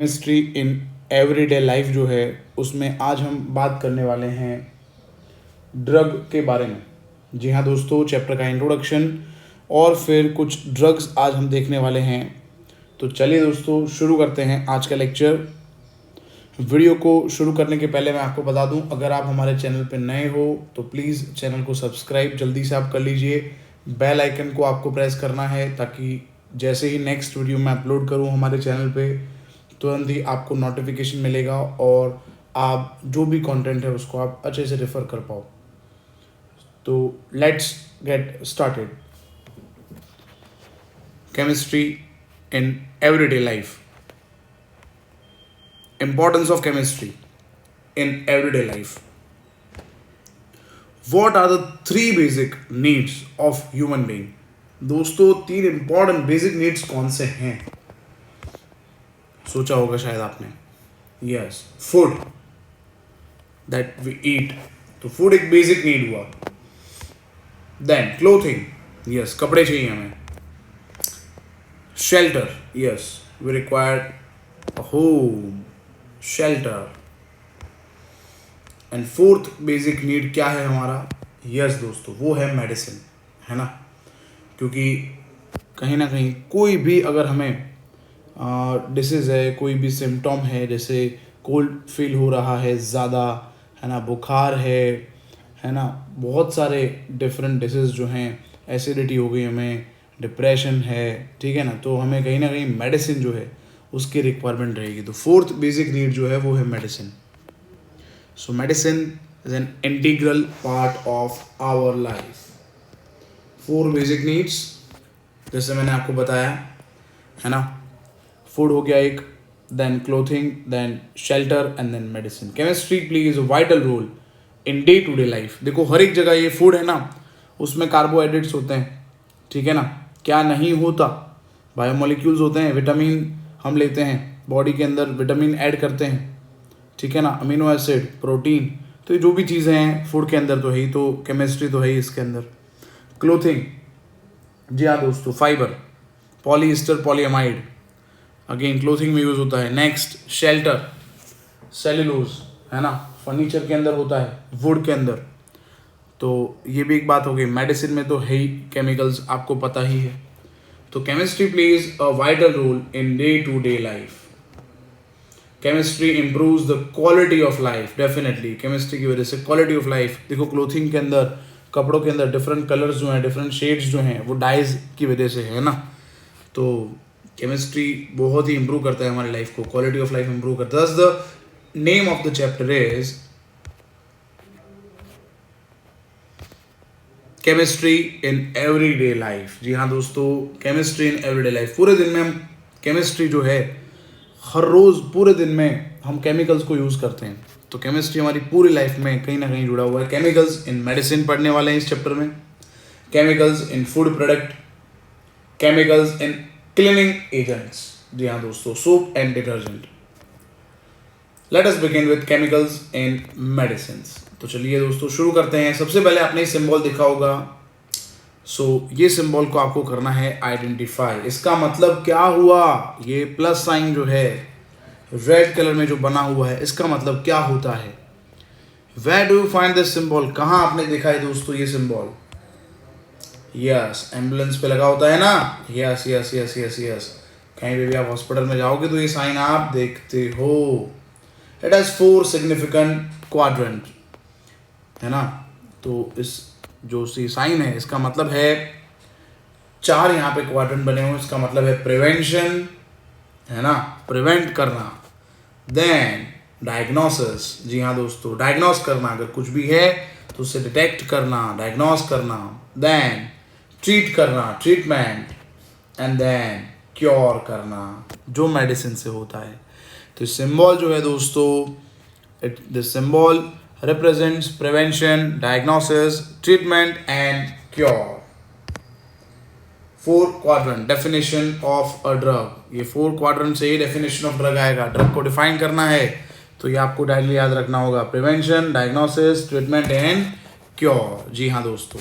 Chemistry in everyday life जो है उसमें आज हम बात करने वाले हैं ड्रग के बारे में। जी हाँ दोस्तों, चैप्टर का इंट्रोडक्शन और फिर कुछ ड्रग्स आज हम देखने वाले हैं। तो चलिए दोस्तों शुरू करते हैं आज का लेक्चर। वीडियो को शुरू करने के पहले मैं आपको बता दूं, अगर आप हमारे चैनल पर नए हो तो प्लीज़ चैनल को सब्सक्राइब जल्दी से आप कर लीजिए। बेल आइकन को आपको प्रेस करना है ताकि जैसे ही नेक्स्ट वीडियो मैं अपलोड करूं हमारे चैनल पे तुरंत ही आपको नोटिफिकेशन मिलेगा और आप जो भी कंटेंट है उसको आप अच्छे से रेफर कर पाओ। तो let's get started. Chemistry in everyday life. Importance of chemistry in everyday life. What are the three basic needs of human being? दोस्तों, तीन इंपॉर्टेंट बेसिक नीड्स कौन से हैं? सोचा होगा शायद आपने। Yes, food that we eat. तो फूड एक बेसिक नीड हुआ। देन क्लोथिंग, यस कपड़े चाहिए हमें। Shelter, yes we require a home, shelter. And fourth basic need क्या है हमारा? यस दोस्तों, वो है मेडिसिन, है ना। क्योंकि कहीं ना कहीं कोई भी अगर हमें डिसीज़ है, कोई भी सिम्टॉम है, जैसे कोल्ड फील हो रहा है ज़्यादा, है ना, बुखार है ना, बहुत सारे डिफरेंट डिसीज़ जो हैं, एसिडिटी हो गई हमें, डिप्रेशन है, ठीक है ना, तो हमें कहीं ना कहीं मेडिसिन जो है उसकी रिक्वायरमेंट रहेगी। तो फोर्थ बेसिक नीड जो है वो है medicine. So medicine is an integral part of our life. Four basic needs जैसे मैंने आपको बताया, है ना। फूड हो गया एक, then clothing, then shelter and then medicine. Chemistry plays a vital role in day to day life. देखो हर एक जगह ये फूड है ना, उसमें कार्बोहाइड्रेट्स होते हैं, ठीक है ना। क्या नहीं होता? बायोमोलिक्यूल्स होते हैं, विटामिन हम लेते हैं बॉडी के अंदर, विटामिन ऐड करते हैं, ठीक है ना, अमीनो एसिड, प्रोटीन, तो ये जो भी चीज़ें हैं फूड के अंदर तो है ही, तो केमिस्ट्री तो है ही इसके अंदर। क्लोथिंग, जी हाँ दोस्तों, fibre, polyester, polyamide, again clothing में यूज़ होता है। नेक्स्ट शेल्टर, सेल्यूलोज, है ना, फर्नीचर के अंदर होता है, वुड के अंदर। तो ये भी एक बात हो गई। मेडिसिन में तो है ही केमिकल्स, आपको पता ही है। तो chemistry plays a vital role in day to day life. Chemistry improves the quality of life. Definitely chemistry की वजह से क्वालिटी ऑफ लाइफ, देखो क्लोथिंग के अंदर, कपड़ों के अंदर डिफरेंट कलर्स जो हैं, डिफरेंट शेड्स जो हैं, वो डाइज की वजह से है ना। तो केमिस्ट्री बहुत ही इंप्रूव करता है हमारी लाइफ को, क्वालिटी ऑफ लाइफ इंप्रूव करता है। Thus the name of the chapter is chemistry in everyday life. जी हाँ दोस्तों, केमिस्ट्री इन एवरीडे लाइफ। पूरे दिन में हम केमिस्ट्री जो है, हर रोज़ पूरे दिन में हम केमिकल्स को यूज़ करते हैं। तो केमिस्ट्री हमारी पूरी लाइफ में कहीं ना कहीं जुड़ा हुआ है। केमिकल्स इन मेडिसिन पढ़ने वाले हैं इस चैप्टर में, chemicals in food product, chemicals in cleaning agents. जी हाँ दोस्तों, soap and detergent. Let us begin with chemicals in medicine. तो चलिए दोस्तों शुरू करते हैं। सबसे पहले आपने सिंबल देखा होगा। ये सिंबल को आपको करना है आइडेंटिफाई। इसका मतलब क्या हुआ? ये प्लस साइन जो है रेड कलर में जो बना हुआ है, इसका मतलब क्या होता है? Where do you find this symbol? कहाँ आपने देखा है दोस्तों ये सिंबल? यस, एम्बुलेंस पे लगा होता है ना। Yes yes yes yes yes, कहीं पे भी आप हॉस्पिटल में जाओगे तो ये साइन आप देखते हो। इट हैज 4 सिग्निफिकेंट क्वाड्रेंट, है ना। तो इस जो सी साइन है, इसका मतलब है 4 यहाँ पे क्वाड्रेंट बने हुए, इसका मतलब है प्रिवेंशन, है ना, प्रिवेंट करना। देन डायग्नोसिस, जी हाँ दोस्तों, डायग्नोस करना, अगर कुछ भी है तो उसे डिटेक्ट करना, डायग्नोस करना। देन ट्रीट करना, ट्रीटमेंट, एंड देन क्योर करना, जो मेडिसिन से होता है। तो सिंबल जो है दोस्तों, this symbol represents prevention, diagnosis, treatment and cure. 4 quadrant definition of a drug. ये 4 quadrant से ही definition of drug आएगा। ड्रग को डिफाइन करना है तो ये आपको डायरेक्टली याद रखना होगा, prevention, diagnosis, treatment and cure. जी हाँ दोस्तों,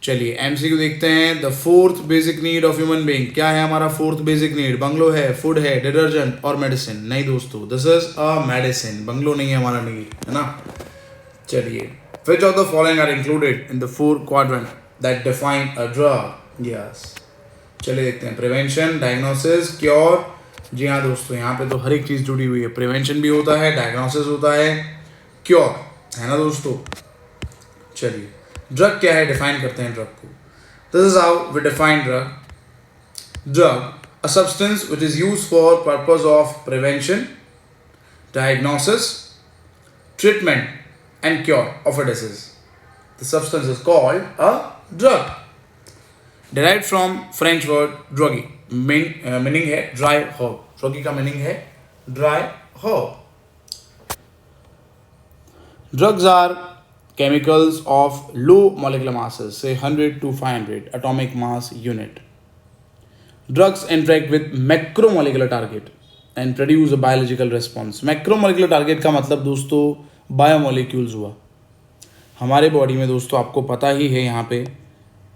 चलिए एमसीक्यू देखते हैं। The fourth basic need of human being, क्या है हमारा फोर्थ बेसिक नीड? बंगलो है, फूड है, डिटर्जेंट और मेडिसिन? नहीं दोस्तों, this is a medicine, bungalow नहीं है हमारा नीड, है ना। चलिए, which of the following are included in the four quadrant that define a drug? Yes, चलिए देखते हैं। Prevention, diagnosis, cure. जी हाँ दोस्तों, यहाँ पे तो हर एक चीज़ जुड़ी हुई है। प्रिवेंशन भी होता है, डायग्नोसिस होता है, क्योर, है ना दोस्तों। चलिए, ड्रग क्या है, डिफाइन करते हैं ड्रग को। This is how we define drug. Drug, a substance which is use for purpose of prevention, diagnosis, treatment and cure of a disease. The substance is called a drug. Derived from French word drogi, meaning है dry herb. Drogi का meaning है dry herb. Drugs are chemicals of low molecular masses, say 100 to 500 atomic mass unit. Drugs interact with macromolecular target and produce a biological response. Macromolecular target का मतलब दोस्तों biomolecules हुआ हमारे body में। दोस्तों आपको पता ही है, यहाँ पे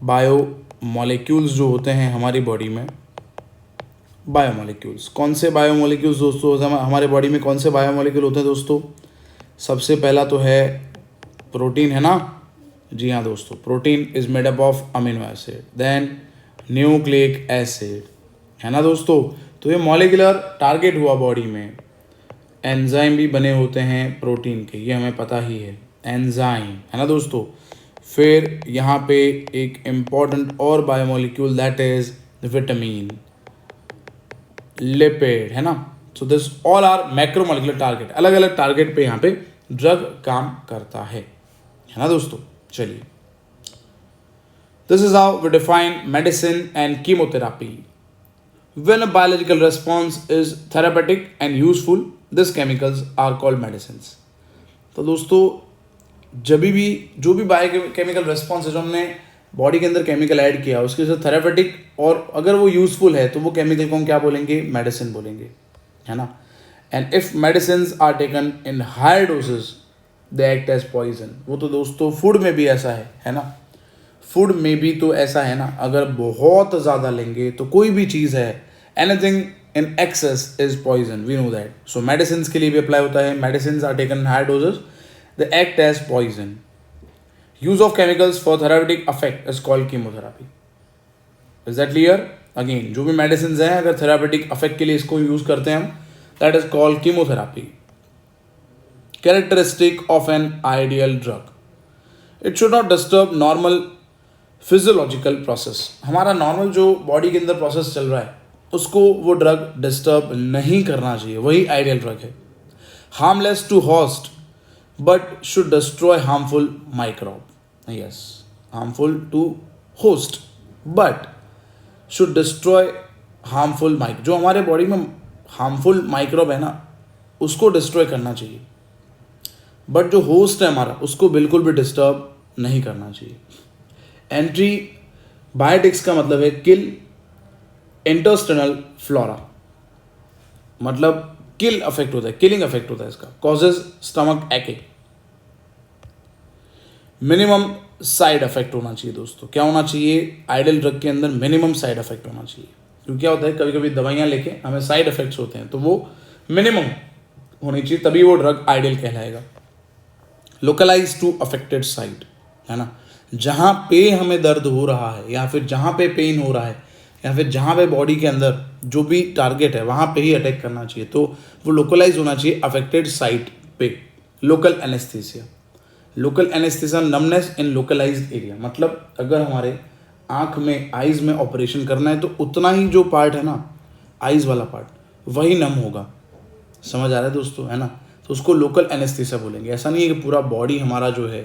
बायोमोलिक्यूल्स जो होते हैं हमारी बॉडी में, बायोमोलिक्यूल्स कौन से बायोमोलिक्यूल्स दोस्तों हमारे बॉडी में कौन से बायोमोलिक्यूल होते हैं दोस्तों? सबसे पहला तो है प्रोटीन, है ना। जी हाँ दोस्तों, protein is made up of amino acid, then nucleic acid, है ना दोस्तों। तो ये मॉलिक्यूलर टारगेट हुआ बॉडी में। एंजाइम भी बने होते हैं प्रोटीन के, ये हमें पता ही है, एंजाइम, है ना दोस्तों। फिर यहाँ पे एक इम्पॉर्टेंट और biomolecule that is vitamin, lipid, है ना। So this all are macromolecular target. अलग अलग टारगेट पे यहाँ पे ड्रग काम करता है ना दोस्तों। चलिए, this is how we define medicine and chemotherapy. When a biological response is therapeutic and useful, these chemicals are called medicines. तो दोस्तों जब भी जो भी बायोकेमिकल रेस्पॉन्स है, जो हमने बॉडी के अंदर केमिकल ऐड किया, उसके साथ थेरापेटिक और अगर वो यूजफुल है तो वो केमिकल को हम क्या बोलेंगे? मेडिसिन बोलेंगे, है ना। And if medicine are taken in higher dosage they act as poison. वो तो दोस्तों फूड में भी ऐसा है ना। फूड में भी तो ऐसा है ना, अगर बहुत ज़्यादा लेंगे तो कोई भी चीज़ है, anything in excess is poison, we know that. So medicine के लिए भी अप्लाई होता है। Medicine are taken higher doses, they act as poison. Use of chemicals for therapeutic effect is called chemotherapy. Is that clear? Again, जो भी medicine हैं अगर therapeutic affect के लिए इसको यूज करते हैं हम, that is called chemotherapy. Characteristic of an ideal drug, it should not disturb normal physiological process. हमारा नॉर्मल जो बॉडी के अंदर प्रोसेस चल रहा है उसको वो ड्रग डिस्टर्ब नहीं करना चाहिए, वही आइडियल ड्रग है। Harmless to host but should destroy harmful microbe. Yes, harmful to host but should destroy harmful mic. जो हमारे बॉडी में हार्मफुल माइक्रोब है ना, उसको डिस्ट्रॉय करना चाहिए, बट जो होस्ट है हमारा उसको बिल्कुल भी डिस्टर्ब नहीं करना चाहिए। एंटीबायोटिक्स का मतलब है किल इंटेस्टिनल फ्लोरा, मतलब किल अफेक्ट होता है, किलिंग अफेक्ट होता है इसका। Causes stomach acting. Minimum side effect होना चाहिए दोस्तों। क्या होना चाहिए? आइडियल ड्रग के अंदर मिनिमम साइड इफेक्ट होना चाहिए। क्योंकि क्या होता है, कभी कभी दवाइयाँ लेके हमें साइड इफेक्ट्स होते हैं, तो वो मिनिमम होनी चाहिए, तभी वो ड्रग आइडियल कहलाएगा। लोकलाइज टू अफेक्टेड साइट, है ना। जहाँ पे हमें दर्द हो रहा है या फिर जहाँ पे पेन हो रहा है या फिर जहाँ पे बॉडी के अंदर जो भी टारगेट है वहाँ पे ही अटैक करना चाहिए, तो वो लोकलाइज होना चाहिए अफेक्टेड साइट पे। Local anaesthesia, local anaesthesia numbness in localized area, मतलब अगर हमारे आँख में, आइज़ में ऑपरेशन करना है तो उतना ही जो पार्ट है ना, आइज़ वाला पार्ट, वही नम होगा। समझ आ रहा है दोस्तों, है ना। तो उसको लोकल एनेस्थीसिया बोलेंगे। ऐसा नहीं है कि पूरा बॉडी हमारा जो है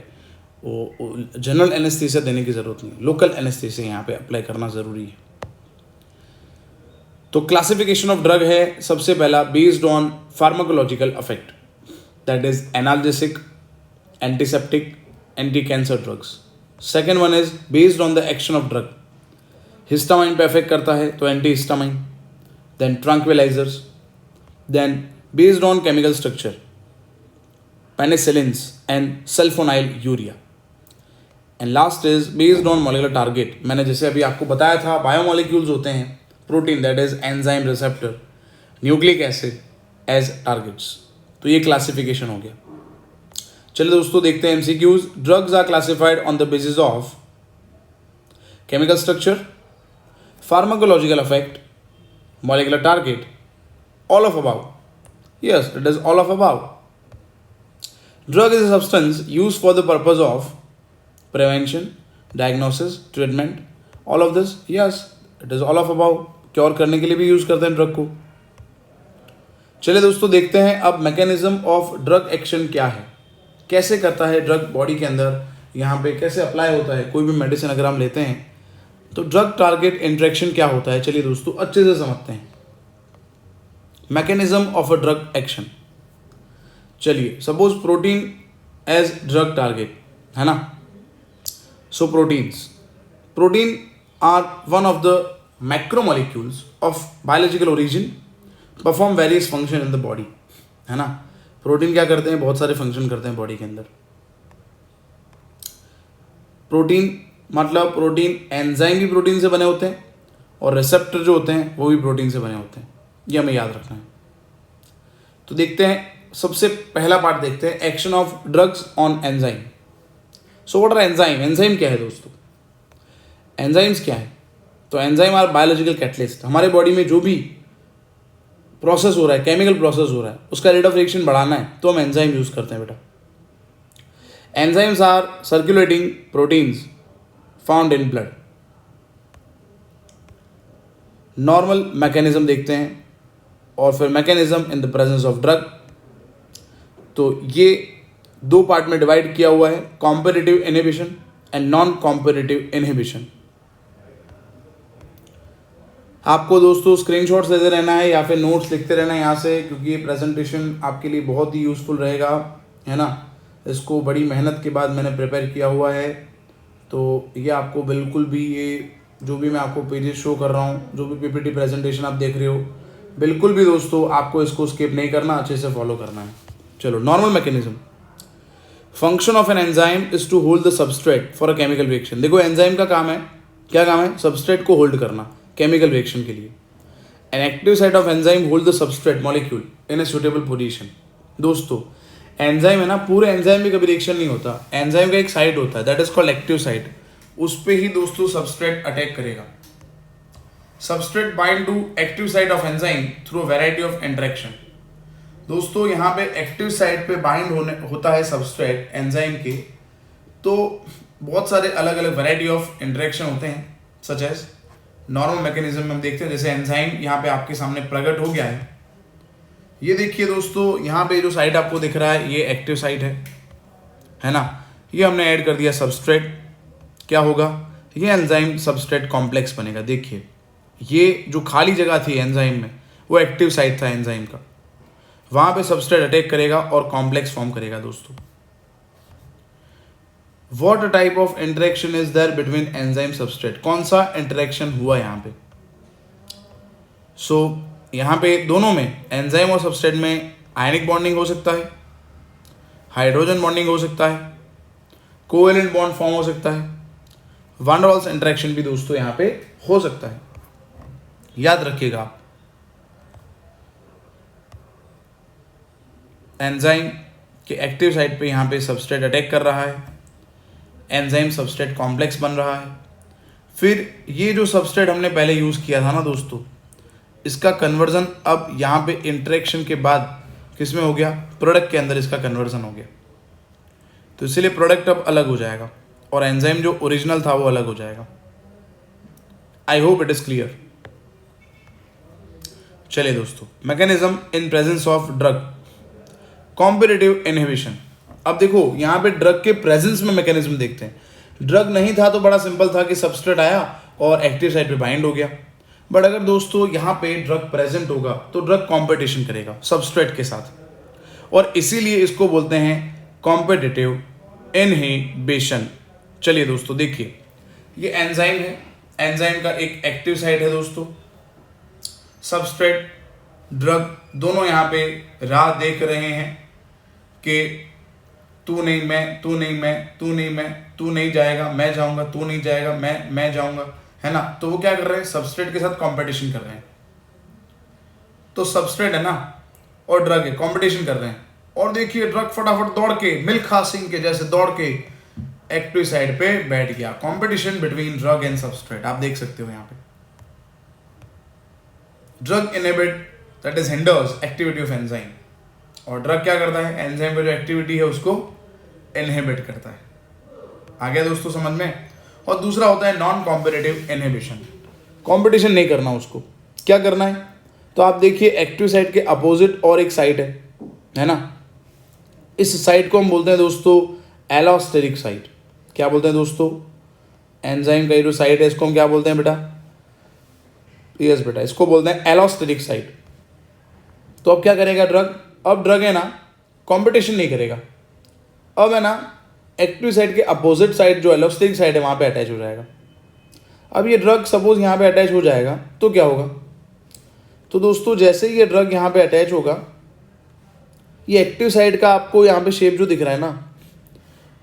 वो जनरल एनेस्थीसिया देने की ज़रूरत नहीं है, लोकल एनेस्थीसिया यहाँ पे अप्लाई करना ज़रूरी है। तो क्लासिफिकेशन ऑफ ड्रग है सबसे पहला based on pharmacological affect, that is analgesic, antiseptic, anti cancer drugs. Second one is based on the action of drug, histamine पे अफेक्ट करता है तो anti histamine, then tranquilizers, then based on chemical structure penicillins and sulphonyl urea. And last is based on molecular target. मैंने जैसे अभी आपको बताया था बायोमोलिक्यूल्स होते हैं, protein that is enzyme receptor, nucleic acid as targets. तो ये क्लासिफिकेशन हो गया। चलिए दोस्तों देखते हैं MCQs. Drugs are classified on the basis of chemical structure, pharmacological effect, molecular target, all of above. Yes, it is all of above. Drug is a substance used for the purpose of prevention, diagnosis, treatment. All of this, yes, it is all of above. Cure करने के लिए भी use करते हैं drug को। चलिए दोस्तों देखते हैं अब मैकेनिज्म ऑफ ड्रग एक्शन क्या है, कैसे करता है ड्रग बॉडी के अंदर, यहाँ पे कैसे अप्लाई होता है। कोई भी मेडिसिन अगर हम लेते हैं तो ड्रग टारगेट इंटरेक्शन क्या होता है, चलिए दोस्तों अच्छे से समझते हैं। Mechanism of a drug action. चलिए suppose protein as drug target है ना। So protein are one of the macromolecules of biological origin, perform various function in the body है ना। प्रोटीन क्या करते हैं, बहुत सारे फंक्शन करते हैं बॉडी के अंदर। प्रोटीन मतलब प्रोटीन एंजाइम भी प्रोटीन से बने होते हैं और रिसेप्टर जो होते हैं वो भी प्रोटीन से बने होते हैं, ये हमें याद रखना है। तो देखते हैं सबसे पहला पार्ट देखते हैं action of drugs on enzyme. So what are enzyme, enzyme क्या है दोस्तों, एंजाइम्स क्या है। तो एंजाइम आर बायोलॉजिकल कैटलिस्ट। हमारे बॉडी में जो भी प्रोसेस हो रहा है, केमिकल प्रोसेस हो रहा है, उसका रेट ऑफ रिएक्शन बढ़ाना है तो हम एंजाइम यूज करते हैं बेटा। Enzymes are circulating proteins found in blood. Normal mechanism देखते हैं और फिर mechanism in the presence of drug. तो ये दो पार्ट में डिवाइड किया हुआ है, competitive inhibition and non competitive inhibition. आपको दोस्तों स्क्रीनशॉट्स लेते रहना है या फिर नोट्स लिखते रहना है यहाँ से, क्योंकि ये प्रेजेंटेशन आपके लिए बहुत ही यूज़फुल रहेगा है ना। इसको बड़ी मेहनत के बाद मैंने प्रिपेयर किया हुआ है, तो ये आपको बिल्कुल भी, ये जो भी मैं आपको पेजेस शो कर रहा हूँ, जो भी पीपीटी प्रेजेंटेशन आप देख रहे हो, बिल्कुल भी दोस्तों आपको इसको स्किप नहीं करना, अच्छे से फॉलो करना है। चलो normal mechanism. Function of an enzyme is to hold the substrate for a chemical reaction. देखो एंजाइम का काम है, क्या काम है, सबस्ट्रेट को होल्ड करना केमिकल रिएक्शन के लिए। An active site of enzyme hold the substrate molecule in a suitable position. दोस्तों एंजाइम है ना, पूरे एंजाइम में कभी रिएक्शन नहीं होता, एंजाइम का एक साइट होता है that is called active site, उस पे ही दोस्तों सबस्ट्रेट अटैक करेगा। Substrate bind to active site of enzyme through variety of interaction. दोस्तों यहाँ पे एक्टिव साइट पे बाइंड होता है सबस्ट्रेट एंजाइम के, तो बहुत सारे अलग अलग वैरायटी ऑफ इंटरेक्शन होते हैं, सच एज नॉर्मल मैकेनिज्म में हम देखते हैं। जैसे एंजाइम यहाँ पे आपके सामने प्रकट हो गया है, ये देखिए दोस्तों, यहाँ पे जो साइट आपको दिख रहा है ये एक्टिव साइट है ना। ये हमने ऐड कर दिया सबस्ट्रेट, क्या होगा, ये एंजाइम सबस्ट्रेट कॉम्प्लेक्स बनेगा। देखिए ये जो खाली जगह थी एंजाइम में वो एक्टिव साइट था एंजाइम का, वहाँ पे सबस्ट्रेट अटैक करेगा और कॉम्प्लेक्स फॉर्म करेगा। दोस्तों what type of interaction is there between enzyme substrate, कौन सा इंटरेक्शन हुआ यहाँ पे। सो यहाँ पे दोनों में एंजाइम और सबस्ट्रेट में आयनिक बॉन्डिंग हो सकता है, हाइड्रोजन बॉन्डिंग हो सकता है, कोवेलेंट बॉन्ड फॉर्म हो सकता है, वैन डर वाल्स इंटरेक्शन भी दोस्तों यहाँ पे हो सकता है, याद रखिएगा आप। एंजाइम के एक्टिव साइट पे यहाँ पे सबस्ट्रेट अटैक कर रहा है, एंजाइम सबस्ट्रेट कॉम्प्लेक्स बन रहा है। फिर ये जो सबस्ट्रेट हमने पहले यूज़ किया था ना दोस्तों, इसका कन्वर्जन अब यहाँ पे इंटरेक्शन के बाद किस में हो गया, प्रोडक्ट के अंदर इसका कन्वर्जन हो गया। तो इसीलिए प्रोडक्ट अब अलग हो जाएगा और एंजाइम जो ओरिजिनल था वो अलग हो जाएगा। I hope it is clear. चलिए दोस्तों, mechanism in presence of drug, competitive inhibition. अब देखो यहाँ पे ड्रग के प्रेजेंस में मैकेनिज्म देखते हैं। ड्रग नहीं था तो बड़ा सिंपल था कि सबस्ट्रेट आया और एक्टिव साइट पे बाइंड हो गया, बट अगर दोस्तों यहाँ पे ड्रग प्रेजेंट होगा तो ड्रग कॉम्पिटिशन करेगा सबस्ट्रेट के साथ, और इसीलिए इसको बोलते हैं कॉम्पिटिटिव इनहिबिशन। चलिए दोस्तों देखिए, ये एंजाइम है, एंजाइम का एक एक्टिव साइट है दोस्तों, सबस्ट्रेट ड्रग दोनों यहाँ पे राह देख रहे हैं कि तू नहीं मैं, तू नहीं मैं, तू नहीं मैं, तू नहीं जाएगा मैं जाऊंगा, तू नहीं जाएगा मैं जाऊंगा, है ना। तो वो क्या कर रहे हैं, सबस्ट्रेट के साथ कंपटीशन कर रहे हैं। तो सबस्ट्रेट है ना और ड्रग है, कंपटीशन कर रहे हैं, और देखिए ड्रग फटाफट दौड़ के मिल्खा सिंह के जैसे दौड़ के एक्टिव साइड पे बैठ गया। Competition between drug and substrate, आप देख सकते हो यहाँ पे। Drug inhibit that is hinders activity of enzyme, और ड्रग क्या करता है, एंजाइम का जो एक्टिविटी है उसको इनहिबिट करता है। आ गया दोस्तों समझ में। और दूसरा होता है नॉन कॉम्पिटिटिव इनहिबिशन, कंपटीशन नहीं करना उसको, क्या करना है। तो आप देखिए एक्टिव साइट के अपोजिट और एक साइट है ना, इस साइट को हम बोलते हैं दोस्तों एलोस्टेरिक साइट। क्या बोलते हैं दोस्तों, एंजाइम का जो साइट है इसको हम क्या बोलते हैं बेटा, यस बेटा, इसको बोलते हैं एलोस्टेरिक साइट। तो अब क्या करेगा ड्रग, अब ड्रग है ना कंपटीशन नहीं करेगा, अब है ना एक्टिव साइट के अपोजिट साइड जो एलोस्टेरिक साइट है वहां पे अटैच हो जाएगा। अब ये ड्रग सपोज यहाँ पे अटैच हो जाएगा तो क्या होगा, तो दोस्तों जैसे ही ये ड्रग यहाँ पे अटैच होगा, ये एक्टिव साइट का आपको यहाँ पे शेप जो दिख रहा है ना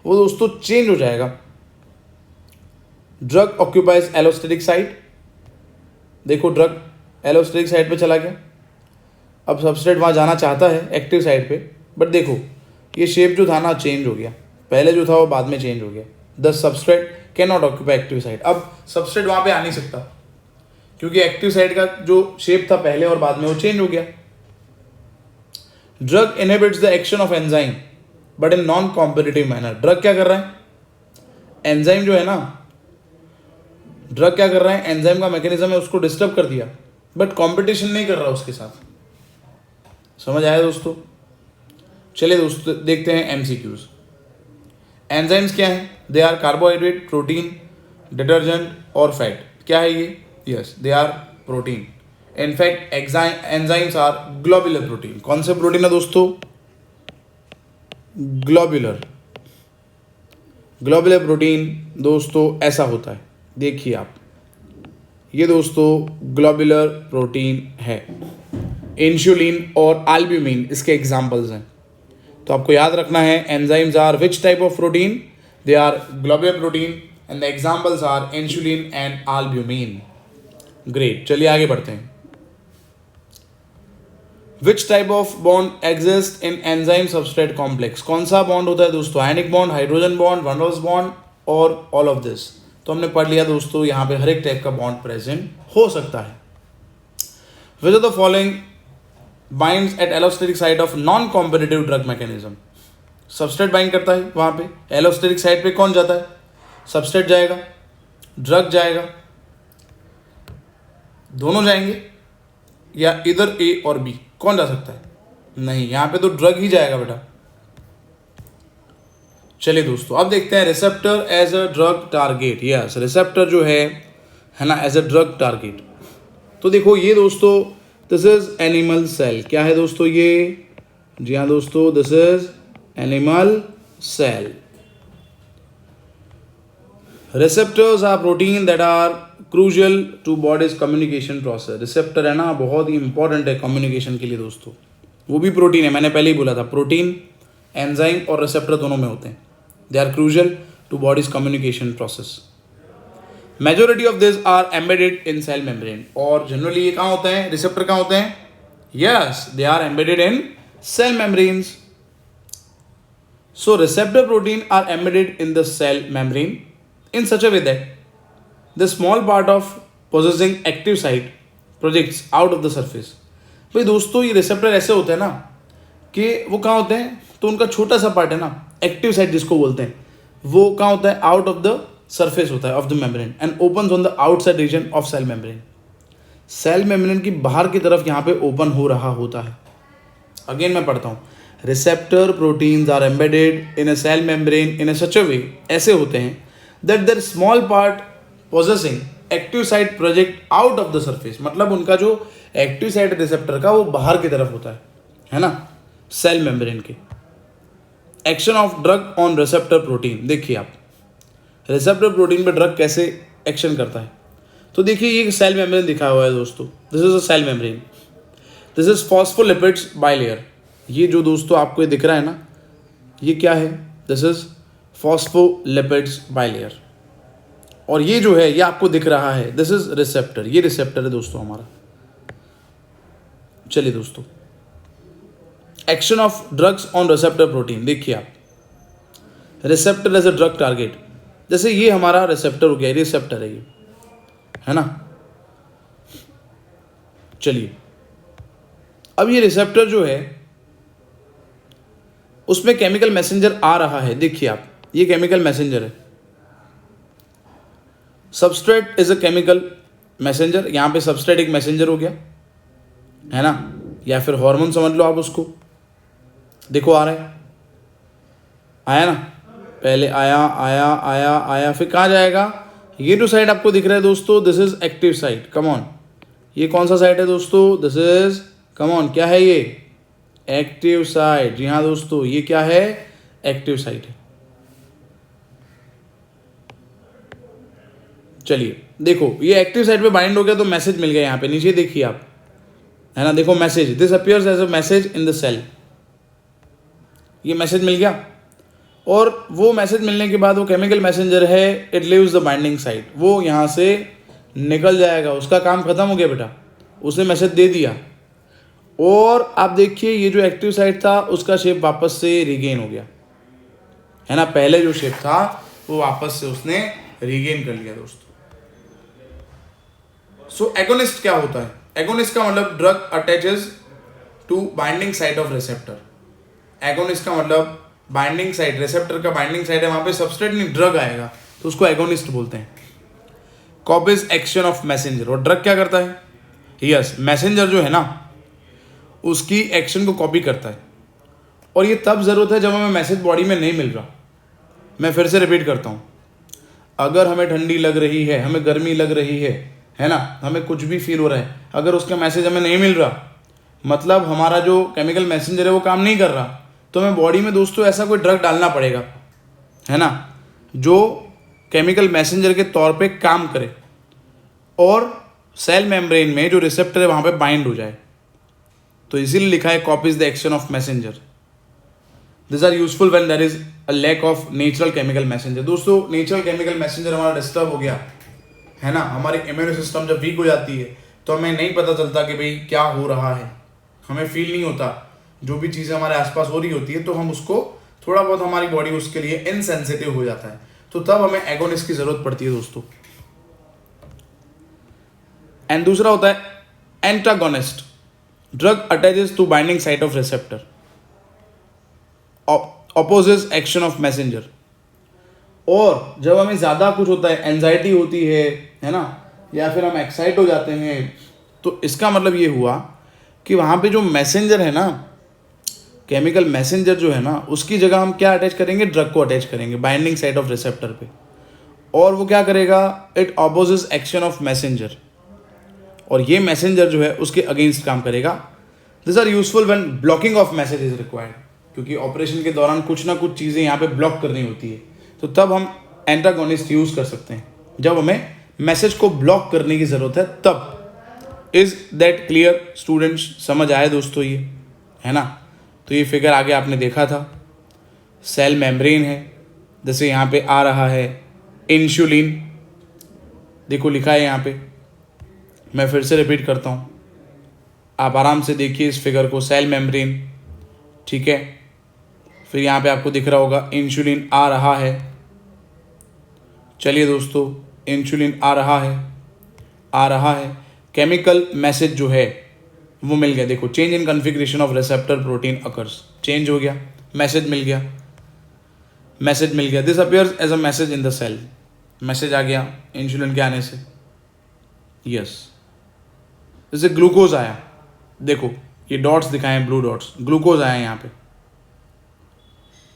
वो दोस्तों चेंज हो जाएगा। ड्रग ऑक्यूपाइज एलोस्टेरिक साइट, देखो ड्रग एलोस्टेरिक साइट पे चला गया, अब सबस्ट्रेट वहाँ जाना चाहता है एक्टिव साइट पे, बट देखो ये शेप जो था ना चेंज हो गया, पहले जो था वो बाद में चेंज हो गया। The substrate can not occupy active site, अब सबस्ट्रेट वहाँ पे आ नहीं सकता क्योंकि एक्टिव साइट का जो शेप था पहले और बाद में वो चेंज हो गया। Drug inhibits the action of enzyme but in non competitive manner, drug क्या कर रहा है, एंजाइम जो है ना, ड्रग क्या कर रहा है, एंजाइम का मैकेनिज्म है उसको डिस्टर्ब कर दिया, बट कंपटीशन नहीं कर रहा उसके साथ। समझ आया दोस्तों। चलिए दोस्तों देखते हैं एमसीक्यूज। एंजाइम्स क्या हैं, they are carbohydrate, protein, detergent और फैट। क्या है ये, yes they are protein. In fact enzymes are globular protein. कौन से प्रोटीन है दोस्तों, ग्लोबुलर। ग्लोबुलर प्रोटीन दोस्तों ऐसा होता है, देखिए आप, ये दोस्तों ग्लोबुलर प्रोटीन है। इंसुलिन और एल्ब्यूमिन इसके एग्जाम्पल्स हैं। तो आपको याद रखना है enzymes are which type of protein, they are globular protein and the examples are insulin and albumin. Great, चलिए आगे बढ़ते हैं। Which type of bond exist in enzyme substrate complex, कौन सा बॉन्ड होता है दोस्तों, ionic bond, hydrogen bond, van der Waals bond और ऑल ऑफ दिस। तो हमने पढ़ लिया दोस्तों यहाँ पे हर एक टाइप का बॉन्ड प्रेजेंट हो सकता है। विच of the following binds at allosteric site of non-competitive drug mechanism, substrate bind करता है वहां पे, एलोस्टेरिक साइट पे कौन जाता है, सबस्ट्रेट जाएगा, ड्रग जाएगा, दोनों जाएंगे या इधर ए और बी, कौन जा सकता है, नहीं यहाँ पे तो ड्रग ही जाएगा बेटा। चलिए दोस्तों अब देखते हैं receptor as a drug target. Yes, receptor जो है ना एज अ ड्रग टारगेट। तो देखो ये दोस्तों दिस इज एनिमल सेल, क्या है दोस्तों ये, जी हाँ दोस्तों this is animal cell. Receptors are protein that are crucial to body's communication process. Receptor है ना बहुत ही इंपॉर्टेंट है कम्युनिकेशन के लिए दोस्तों, वो भी प्रोटीन है, मैंने पहले ही बोला था प्रोटीन एंजाइम और रिसेप्टर दोनों में होते हैं, they are crucial to body's communication process. Majority of this are embedded in cell membrane, और जनरली ये कहाँ होते हैं, रिसेप्टर कहाँ होते हैं, yes they are embedded in cell membranes. So receptor protein are embedded in the cell membrane in such a way that the small part of possessing active site projects out of the surface. भाई दोस्तों ये receptor ऐसे होते हैं ना कि वो कहाँ होते हैं, तो उनका छोटा सा पार्ट है ना एक्टिव साइट जिसको बोलते हैं, वो कहाँ होता है, आउट ऑफ द सरफेस होता है of the membrane and opens on the outside region of cell membrane. Cell membrane की बाहर की तरफ यहाँ पे ओपन हो रहा होता है। अगेन मैं पढ़ता हूँ, receptor proteins are embedded in a cell membrane in a such a way, ऐसे होते हैं that their small part possessing active site project out of the surface, मतलब उनका जो एक्टिव साइट रिसेप्टर का वो बाहर की तरफ होता है ना सेल मेम्ब्रेन के। Action of drug on receptor protein, देखिए आप रिसेप्टर प्रोटीन पे ड्रग कैसे एक्शन करता है। तो देखिए ये सेल मेम्ब्रेन दिखा हुआ है दोस्तों, this is a cell membrane, this is phospholipids bilayer. ये जो दोस्तों आपको ये दिख रहा है ना, ये क्या है, दिस इज फॉस्फोलिपिड्स बाइलेयर। और ये जो है ये आपको दिख रहा है, दिस इज रिसेप्टर, ये रिसेप्टर है दोस्तों हमारा। चलिए दोस्तों, action of drugs on receptor protein, देखिए आप, receptor as a drug target, जैसे ये हमारा रिसेप्टर हो गया, रिसेप्टर है ये, है ना। चलिए अब ये रिसेप्टर जो है उसमें केमिकल मैसेंजर आ रहा है, देखिए आप, ये केमिकल मैसेंजर है। Substrate is a chemical messenger, यहां पे सबस्ट्रेट एक मैसेंजर हो गया, है ना, या फिर हार्मोन समझ लो आप उसको। देखो आ रहा है, आया ना, पहले आया आया आया आया, फिर कहाँ जाएगा, ये जो साइड आपको दिख रहा है दोस्तों, this is active site, come on. ये कौन सा साइट है दोस्तों, दिस इज, कम ऑन, क्या है ये, एक्टिव साइट। जी हाँ दोस्तों, ये क्या है, एक्टिव साइट है। चलिए देखो, ये एक्टिव साइट पे बाइंड हो गया तो मैसेज मिल गया, यहाँ पे नीचे देखिए आप, है ना, देखो message, this appears as a message in the cell, ये मैसेज मिल गया। और वो मैसेज मिलने के बाद वो केमिकल मैसेंजर है, it leaves the binding site, वो यहाँ से निकल जाएगा, उसका काम खत्म हो गया बेटा, उसने मैसेज दे दिया। और आप देखिए ये जो एक्टिव साइट था उसका शेप वापस से रिगेन हो गया, है ना, पहले जो शेप था वो वापस से उसने रिगेन कर लिया दोस्तों। सो एगोनिस्ट क्या होता है, एगोनिस्ट का मतलब drug attaches to binding site of receptor. Agonist का मतलब बाइंडिंग साइट, रिसेप्टर का बाइंडिंग साइट है, वहां पे सबस्ट्रेट नहीं ड्रग आएगा, तो उसको एगोनिस्ट बोलते हैं। कॉपीज एक्शन ऑफ मैसेंजर, और ड्रग क्या करता है, यस, मैसेंजर जो है ना उसकी एक्शन को कॉपी करता है। और ये तब जरूरत है जब हमें मैसेज बॉडी में नहीं मिल रहा। मैं फिर से रिपीट करता हूँ, अगर हमें ठंडी लग रही है, हमें गर्मी लग रही है ना, हमें कुछ भी फील हो रहा है, अगर उसका मैसेज हमें नहीं मिल रहा, मतलब हमारा जो केमिकल मैसेंजर है वो काम नहीं कर रहा, तो हमें बॉडी में दोस्तों ऐसा कोई ड्रग डालना पड़ेगा, है ना, जो केमिकल मैसेंजर के तौर पे काम करे और सेल मेम्ब्रेन में जो रिसेप्टर है वहाँ पे बाइंड हो जाए। तो इसीलिए लिखा है copies the action of messenger. This are useful when there is a lack of natural chemical messenger. दोस्तों नेचुरल केमिकल मैसेंजर हमारा डिस्टर्ब हो गया, है ना, हमारी इम्यून सिस्टम जब वीक हो जाती है तो हमें नहीं पता चलता कि भाई क्या हो रहा है, हमें फील नहीं होता, जो भी चीज़ें हमारे आसपास हो रही होती है तो हम उसको थोड़ा बहुत, हमारी बॉडी उसके लिए इनसेंसिटिव हो जाता है, तो तब हमें एगोनिस्ट की जरूरत पड़ती है दोस्तों। एंड दूसरा होता है antagonist, drug attaches to binding site of receptor, opposite action of messenger. और जब हमें ज़्यादा कुछ होता है, एंजाइटी होती है ना, या फिर हम एक्साइट हो जाते हैं, तो इसका मतलब ये हुआ कि वहाँ पे जो मैसेंजर है ना, केमिकल मैसेंजर जो है ना, उसकी जगह हम क्या अटैच करेंगे, ड्रग को अटैच करेंगे बाइंडिंग साइट ऑफ रिसेप्टर पे, और वो क्या करेगा, it opposite action of messenger, और ये मैसेंजर जो है उसके अगेंस्ट काम करेगा। This are useful when blocking of message is required, क्योंकि ऑपरेशन के दौरान कुछ ना कुछ चीज़ें यहाँ पे ब्लॉक करनी होती है, तो तब हम एंटागोनिस्ट यूज कर सकते हैं, जब हमें मैसेज को ब्लॉक करने की ज़रूरत है तब। इज दैट क्लियर स्टूडेंट्स, समझ आए दोस्तों ये, है ना। तो ये फिगर आगे आपने देखा था, सेल मेम्ब्रेन है, जैसे यहाँ पे आ रहा है इंसुलिन, देखो लिखा है यहाँ पे, मैं फिर से रिपीट करता हूँ, आप आराम से देखिए इस फिगर को, सेल मेम्ब्रेन, ठीक है, फिर यहाँ पे आपको दिख रहा होगा इंसुलिन आ रहा है। चलिए दोस्तों, इंसुलिन आ रहा है, केमिकल मैसेज जो है वो मिल गया, देखो change in configuration of receptor protein occurs, change हो गया, मैसेज मिल गया, this appears as a message in the cell, message आ गया इंसुलिन के आने से, यस। जैसे ग्लूकोज आया, देखो ये डॉट्स दिखाए हैं, ब्लू डॉट्स, ग्लूकोज आया यहाँ पे,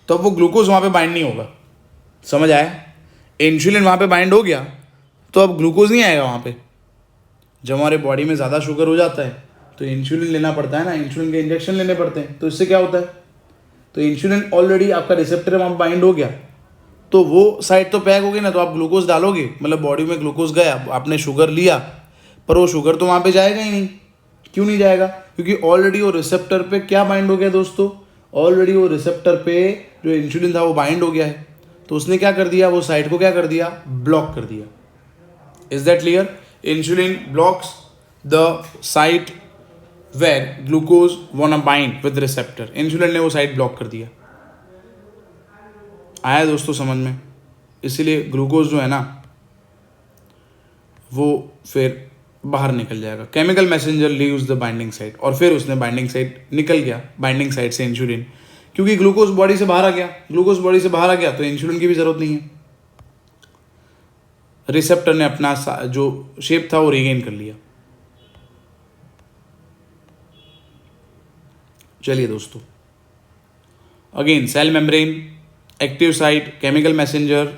तो अब वो ग्लूकोज वहाँ पे बाइंड नहीं होगा, समझ आया, इंसुलिन वहाँ पे बाइंड हो गया तो अब ग्लूकोज नहीं आएगा वहाँ पे। जब हमारे बॉडी में ज़्यादा शुगर हो जाता है तो इंसुलिन लेना पड़ता है ना, इंसुलिन के इंजेक्शन लेने पड़ते हैं, तो इससे क्या होता है, तो इंसुलिन ऑलरेडी आपका रिसेप्टर वहाँ बाइंड हो गया, तो वो साइड तो पैक हो गई ना, तो आप ग्लूकोज डालोगे, मतलब बॉडी में ग्लूकोज गया, आपने शुगर लिया, पर वो शुगर तो वहाँ पे जाएगा ही नहीं। क्यों नहीं जाएगा, क्योंकि ऑलरेडी वो रिसेप्टर पे क्या बाइंड हो गया दोस्तों, ऑलरेडी वो रिसेप्टर पे जो इंसुलिन था वो बाइंड हो गया है, तो उसने क्या कर दिया, वो साइट को क्या कर दिया, ब्लॉक कर दिया. Is that clear? Insulin blocks the site where glucose wanna bind with receptor. Insulin ने वो साइट ब्लॉक कर दिया. आया दोस्तों समझ में? इसीलिए ग्लूकोज जो है ना वो फिर बाहर निकल जाएगा. Chemical messenger leaves the binding site, और फिर उसने बाइंडिंग साइट निकल गया, बाइंडिंग साइट से इंसुलिन, क्योंकि ग्लूकोज बॉडी से बाहर आ गया. ग्लूकोज बॉडी से बाहर आ गया तो इंसुलिन की भी जरूरत नहीं है. रिसेप्टर ने अपना जो शेप था वो रिगेन कर लिया. चलिए दोस्तों, again cell membrane, active site, chemical messenger,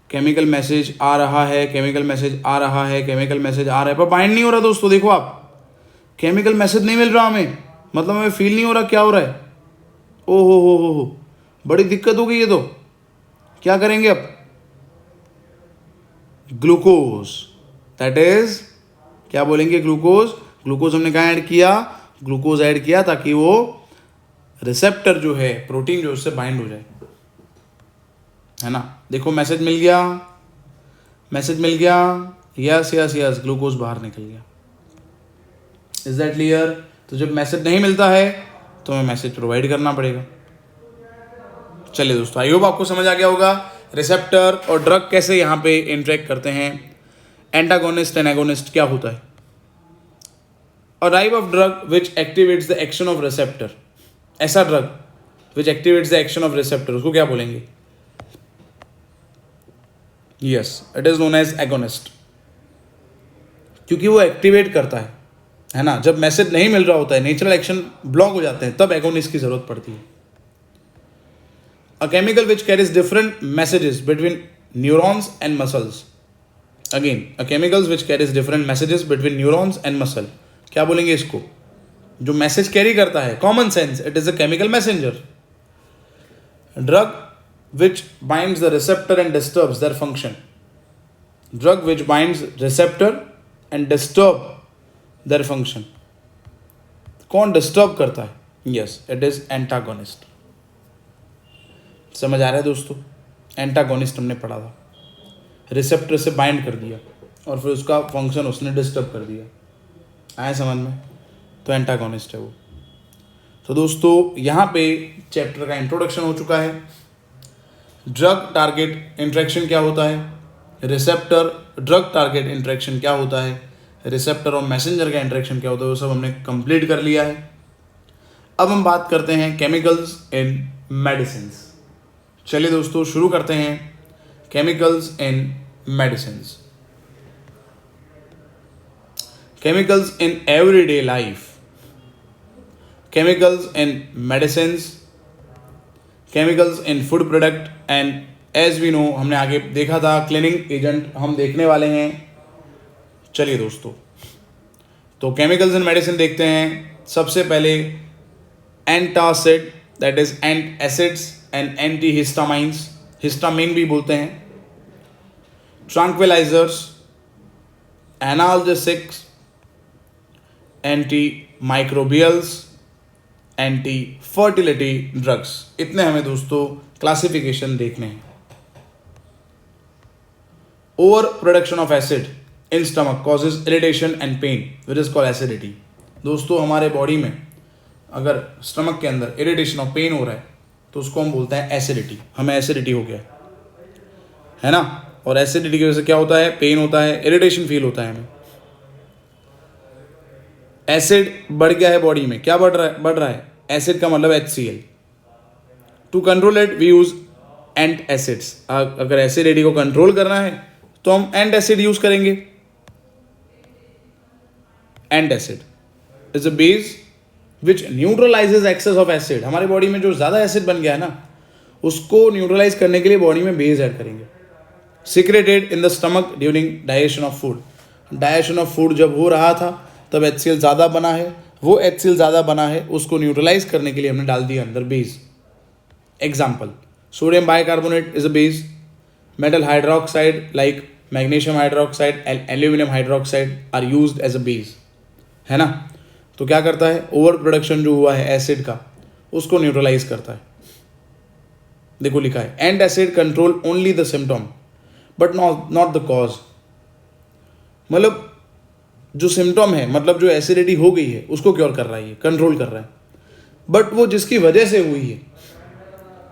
chemical message आ रहा है, केमिकल मैसेज आ रहा है, केमिकल मैसेज आ रहा है, पर बाइंड नहीं हो रहा दोस्तों. देखो आप, केमिकल मैसेज नहीं मिल रहा हमें, मतलब हमें फील नहीं हो रहा क्या हो रहा है. ओ हो, बड़ी दिक्कत हो गई ये तो. क्या करेंगे अब? ग्लूकोज, दैट इज क्या बोलेंगे, ग्लूकोज. ग्लूकोज हमने कहाँ ऐड किया, ग्लूकोज ऐड किया ताकि वो रिसेप्टर जो है, प्रोटीन जो उससे बाइंड हो जाए, है ना. देखो मैसेज मिल गया, मैसेज मिल गया, यस यस यस, ग्लूकोज बाहर निकल गया. Is that clear? तो जब मैसेज नहीं मिलता है तो हमें मैसेज प्रोवाइड करना पड़ेगा. चलिए दोस्तों, आई होप आपको समझ आ गया होगा रिसेप्टर और ड्रग कैसे यहाँ पे इंटरेक्ट करते हैं. एंटागोनिस्ट एंड एगोनिस्ट क्या होता है. और type of drug which activates the action of receptor. ऐसा drug which activates the action of receptor, उसको क्या बोलेंगे? Yes, it is known as agonist, क्योंकि वो एक्टिवेट करता है ना. जब मैसेज नहीं मिल रहा होता है, नेचुरल एक्शन ब्लॉक हो जाते हैं, तब एगोनिस्ट की जरूरत पड़ती है. A chemical which carries different messages between neurons and muscles. Again, a chemicals which carries different messages between neurons and muscle. क्या बोलेंगे इसको? जो मैसेज कैरी करता है, common sense, it is a chemical messenger. Drug which binds the receptor and disturbs their function. Drug which binds receptor and disturb their function. कौन disturb करता है? Yes, it is antagonist. समझ आ रहा है दोस्तों? Antagonist हमने पढ़ा था, रिसेप्टर से बाइंड कर दिया और फिर उसका फंक्शन उसने डिस्टर्ब कर दिया. आया समझ में? तो एंटागोनिस्ट है वो. तो दोस्तों यहाँ पे चैप्टर का इंट्रोडक्शन हो चुका है. ड्रग टारगेट इंटरेक्शन क्या होता है, रिसेप्टर ड्रग टारगेट इंटरेक्शन क्या होता है, रिसेप्टर और मैसेंजर का इंटरेक्शन क्या होता है, वो सब हमने कंप्लीट कर लिया है. अब हम बात करते हैं केमिकल्स इन मेडिसिन्स. चलिए दोस्तों शुरू करते हैं. Chemicals in medicines. Chemicals in everyday life, chemicals in medicines, chemicals in food product, and as we know, हमने आगे देखा था क्लीनिंग एजेंट हम देखने वाले हैं. चलिए दोस्तों, तो केमिकल्स इन मेडिसिन देखते हैं. सबसे पहले antacid, that is ant acids and anti histamines, histamine भी बोलते हैं. Tranquilizers, analgesics, anti microbials, anti fertility drugs. इतने हमें दोस्तों क्लासिफिकेशन देखने हैं. Over production of acid in stomach causes irritation and pain which is called acidity. दोस्तों हमारे बॉडी में अगर स्टमक के अंदर इरिटेशन और पेन हो रहा है तो उसको हम बोलते हैं एसिडिटी. हमें एसिडिटी हो गया है ना. और एसिडिटी की वजह से क्या होता है, पेन होता है, इरिटेशन फील होता है हमें. एसिड बढ़ गया है बॉडी में, क्या बढ़ रहा है एसिड का मतलब HCl. To control it we use ant acids. अगर एसिडिटी को कंट्रोल करना है तो हम एंट एसिड यूज करेंगे. Ant acid is a base which neutralizes excess of acid. हमारी बॉडी में जो ज्यादा एसिड बन गया है ना, उसको न्यूट्रलाइज करने के लिए बॉडी में बेस ऐड करेंगे. Secreted in the stomach during digestion of food. Digestion of food जब हो रहा था तब HCl ज़्यादा बना है, वो HCl ज़्यादा बना है, उसको न्यूट्रलाइज करने के लिए हमने डाल दिया अंदर base. Example, sodium bicarbonate is a base. Metal hydroxide like magnesium hydroxide and aluminium hydroxide are used as a base, है ना. तो क्या करता है, ओवर प्रोडक्शन जो हुआ है एसिड का उसको न्यूट्रलाइज करता है। देखो लिखा है and acid control only the symptom but not the cause. मतलब जो सिम्टम है, मतलब जो एसिडिटी हो गई है उसको क्योर कर रहा है, ये कंट्रोल कर रहा है, बट वो जिसकी वजह से हुई है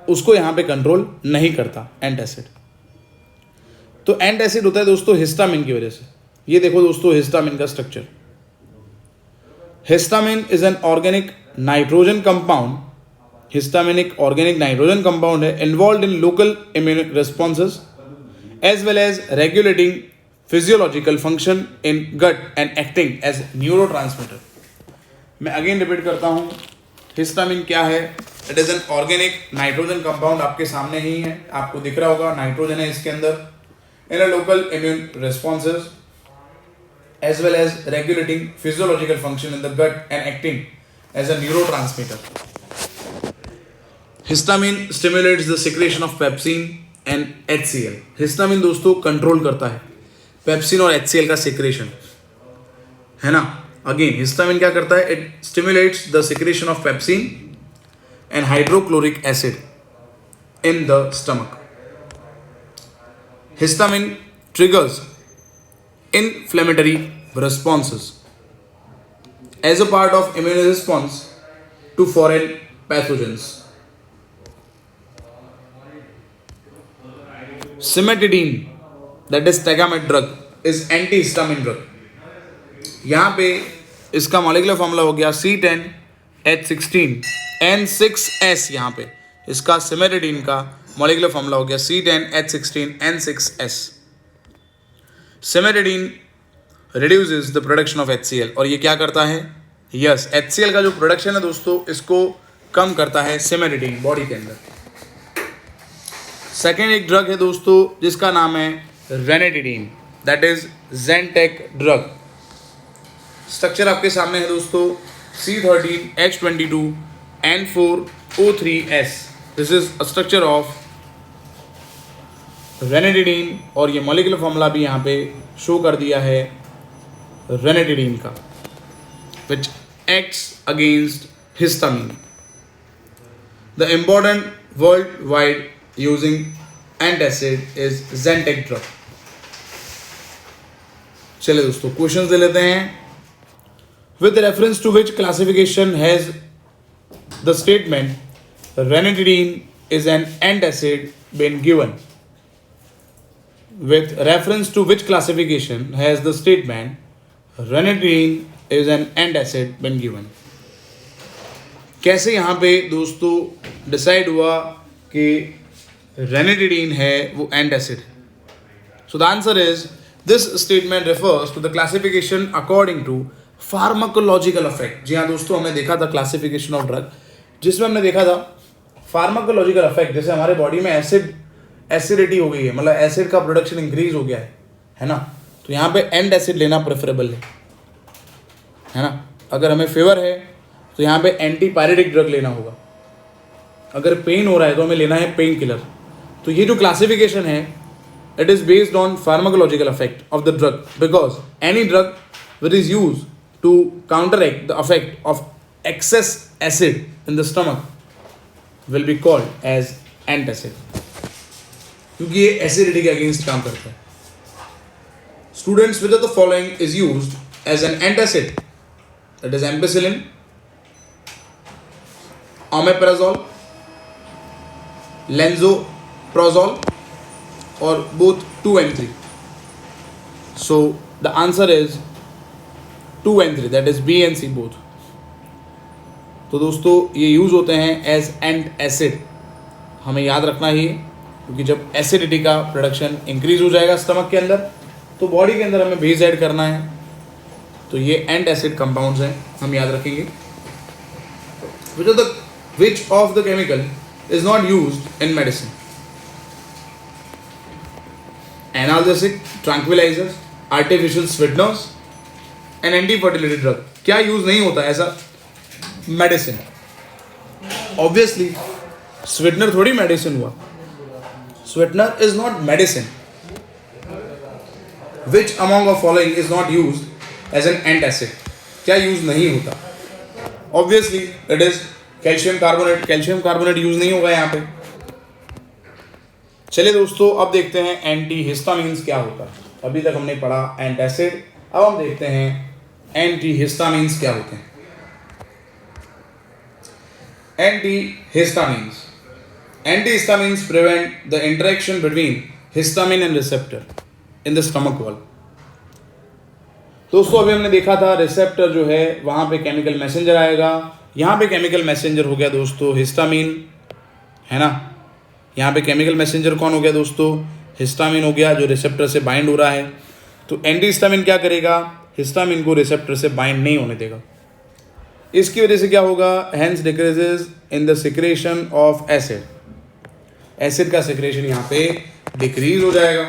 उसको यहां पे कंट्रोल नहीं करता एंटासिड। तो एंटासिड होता है दोस्तों हिस्टामिन की वजह से। ये देखो दोस्तों हिस्टामिन का structure. Histamine is an organic nitrogen compound, histamine एक ऑर्गेनिक नाइट्रोजन कंपाउंड है involve in local immune responses as well as regulating physiological function in gut and acting as neurotransmitter. मैं अगेन रिपीट करता हूं, histamine क्या है? It is an organic nitrogen compound, आपके सामने ही है, आपको दिख रहा होगा, नाइट्रोजन है इसके अंदर, in a local immune responses as well as regulating physiological function in the gut and acting as a neurotransmitter. Histamine stimulates the secretion of pepsin and HCl। Histamine दोस्तों कंट्रोल करता है पेप्सिन और HCl का secretion, है ना। Again histamine क्या करता है? It stimulates the secretion of pepsin and hydrochloric acid in the stomach. Histamine triggers inflammatory responses as a part of immune response to foreign pathogens. Cimetidine, that is Tagamet drug, is antihistamine drug. यहाँ पे इसका molecular formula हो गया C10H16N6S। यहाँ पे इसका cimetidine का molecular formula हो गया C10H16N6S। Cimetidine reduces the production of HCl, और ये क्या करता है? यस, HCl का जो प्रोडक्शन है दोस्तों इसको कम करता है सिमेटिडीन बॉडी के अंदर। सेकेंड एक ड्रग है दोस्तों जिसका नाम है ranitidine, that is Zantac drug. Structure आपके सामने है दोस्तों C13H22N4O3S। This is a structure of ranitidine, और ये मॉलिक्यूलर फॉर्मूला भी यहाँ पे शो कर दिया है रेनेटिडीन का, which acts against histamine. The important world wide using antacid is Zantac drug. चलिए दोस्तों क्वेश्चंस ले लेते हैं। With reference to which classification has the statement ranitidine is an antacid been given? With reference to which classification has the statement ranitidine is an antacid been given? कैसे यहाँ पे दोस्तों decide हुआ कि ranitidine है वो antacid है? So the answer is this statement refers to the classification according to pharmacological effect। जी हाँ दोस्तों, हमने देखा था classification of drug जिसमें हमने देखा था pharmacological effect, जैसे हमारे बॉडी में एसिडिटी हो गई है, मतलब एसिड का प्रोडक्शन इंक्रीज हो गया है ना, तो यहाँ पे एंड एसिड लेना प्रेफरेबल है ना। अगर हमें फीवर है तो यहाँ पे एंटीपायरेटिक ड्रग लेना होगा, अगर पेन हो रहा है तो हमें लेना है पेन किलर। तो ये जो क्लासिफिकेशन है it is based on pharmacological effect of the drug, because any drug which is use to counteract the effect of excess acid in the stomach will be called as antacid, क्योंकि ये acidity के against काम करता है। Students, which of the following is used as an antacid? That is ampicillin, omeprazole, lansoprazole, और both 2 and 3। So the answer is 2 and 3, that is B and C both. तो दोस्तों ये यूज होते हैं एज एंट acid, हमें याद रखना ही है, क्योंकि जब एसिडिटी का प्रोडक्शन इंक्रीज हो जाएगा स्टमक के अंदर तो बॉडी के अंदर हमें बेस ऐड करना है, तो ये एंट एसिड कंपाउंड्स हैं, हम याद रखेंगे। विच of the chemical is not used in medicine? Analgesic, tranquillisers, artificial sweeteners and anti fertility drug. क्या यूज नहीं होता ऐसा मेडिसिन? ऑब्वियसली स्वीटनर थोड़ी मेडिसिन हुआ, sweetener is not medicine. Which among the following is not used as an antacid? क्या use नहीं होता? Obviously it is calcium carbonate. Calcium carbonate use नहीं होगा यहाँ पे। चलिए दोस्तों, अब देखते हैं एंटी हिस्टामिन्स क्या होता है। अभी तक हमने पढ़ा एंटासिड, अब हम देखते हैं एंटी हिस्टामिन्स क्या होते हैं। Anti histamines prevent the interaction between histamine and receptor in the stomach wall। दोस्तों अभी हमने देखा था रिसेप्टर जो है वहां पे केमिकल मैसेंजर आएगा, यहाँ पे केमिकल मैसेंजर हो गया दोस्तों हिस्टामिन, है ना। यहाँ पे केमिकल मैसेंजर कौन हो गया दोस्तों? हिस्टामिन हो गया, जो रिसेप्टर से बाइंड हो रहा है। तो एंटी हिस्टामिन क्या करेगा? हिस्टामिन को रिसेप्टर से बाइंड नहीं होने देगा। इसकी वजह से क्या होगा? Hence decreases in the secretion of acid. Acid का सिक्रेशन यहाँ पे डिक्रीज हो जाएगा।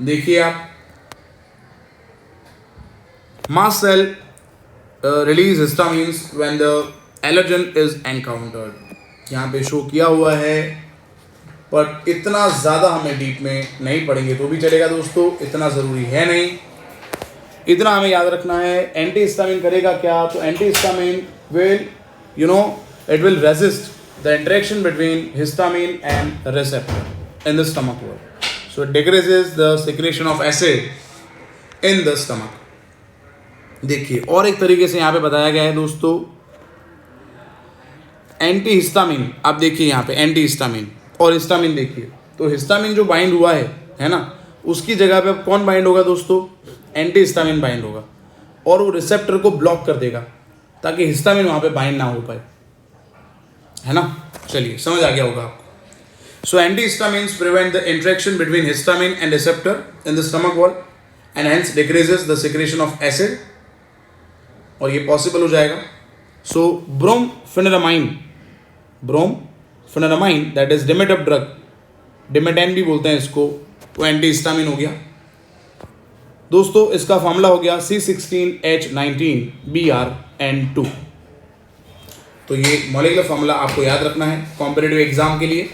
देखिए आप, mast cell release histamines when the allergen is encountered. यहाँ पे शो किया हुआ है, पर इतना ज़्यादा हमें डीप में नहीं पढ़ेंगे तो भी चलेगा दोस्तों, इतना ज़रूरी है नहीं। इतना हमें याद रखना है। एंटी हिस्टामिन करेगा क्या? तो anti histamine will it will resist the interaction between histamine and receptor in the stomach wall. So it decreases the secretion of acid in the stomach. देखिए और एक तरीके से यहाँ पे बताया गया है दोस्तों, एंटी हिस्टामिन। आप देखिए यहाँ पे एंटी हिस्टामिन और हिस्टामिन देखिए, तो हिस्टामिन जो बाइंड हुआ है ना, उसकी जगह पे अब कौन बाइंड होगा दोस्तों? एंटी हिस्टामिन बाइंड होगा, और वो रिसेप्टर को ब्लॉक कर देगा ताकि हिस्टामिन वहाँ पे बाइंड ना हो पाए, है ना। चलिए समझ आ गया होगा आपको। So anti histamines prevent the interaction between histamine and receptor in the stomach wall and hence decreases the secretion of acid, और ये पॉसिबल हो जाएगा। सो ब्रोमफेनेरामाइन दैट इज डिमेटअप ड्रग, डिमेटेन भी बोलते हैं इसको, वो एंटी हिस्टामिन हो गया दोस्तों। इसका फॉर्मूला हो गया C16H19BrN2। तो ये मॉलिक्यूलर फॉर्मूला आपको याद रखना है कॉम्पिटिटिव एग्जाम के लिए।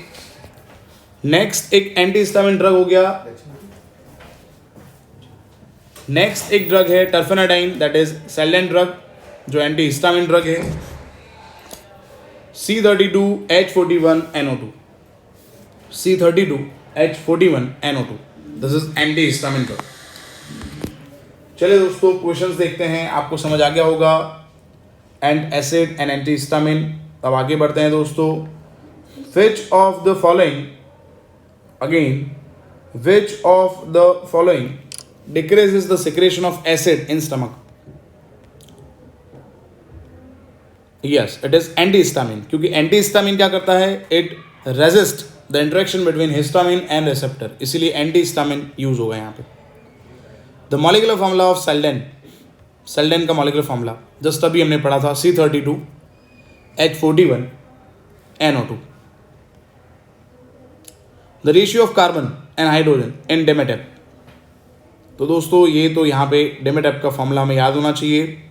नेक्स्ट एक एंटी हिस्टामिन ड्रग हो गया। नेक्स्ट एक ड्रग है टर्फेनाडाइन, दैट इज सेल्डेन ड्रग, जो एंटी हिस्टामिन ड्रग है। C32H41NO2, C32H41NO2, this is anti histamine drug. चलिए दोस्तों क्वेश्चंस देखते हैं, आपको समझ आ गया होगा and acid and anti histamine. अब आगे बढ़ते हैं दोस्तों। विच of the following, again which of the following decreases the secretion of acid in stomach? Yes, it is antihistamine, क्योंकि antihistamine क्या करता है? It resist the interaction between histamine and receptor, इसीलिए antihistamine यूज होगा यहाँ पे। The molecular formula of सेल्डेन का molecular formula just अभी हमने पढ़ा था, C32H41NO2। The ratio of carbon and hydrogen in Demetep। तो दोस्तों ये तो यहाँ पे डेमेटैप का फॉर्मूला हमें याद होना चाहिए,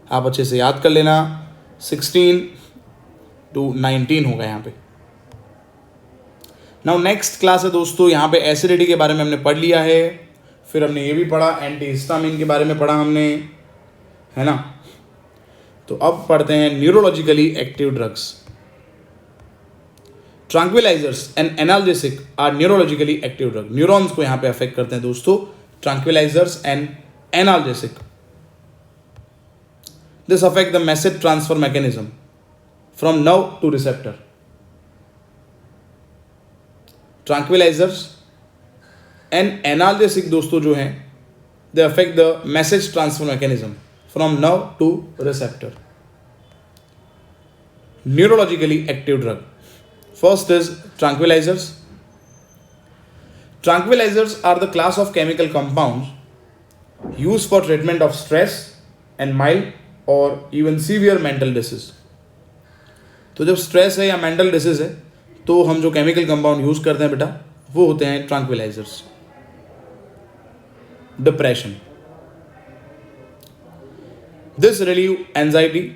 आप अच्छे से याद कर लेना। 16:19 होगा यहाँ पे। नाउ नेक्स्ट क्लास है दोस्तों, यहाँ पे एसिडिटी के बारे में हमने पढ़ लिया है, फिर हमने ये भी पढ़ा, एंटी हिस्टामिन के बारे में पढ़ा हमने, है ना। तो अब पढ़ते हैं neurologically active drugs. Tranquilizers and analgesic are neurologically active drug. Neurons को यहाँ पे अफेक्ट करते हैं दोस्तों, tranquilizers and analgesic. This affect the message transfer mechanism from nerve to receptor. Tranquilizers and analgesic दोस्तों जो हैं, they affect the message transfer mechanism from nerve to receptor. Neurologically active drug. First is tranquilizers. Tranquilizers are the class of chemical compounds used for treatment of stress and mild or even severe mental disease. तो जब stress है या mental disease है तो हम जो chemical compound use करते हैं बेटा वो होते हैं tranquilizers. Depression, this relieve anxiety,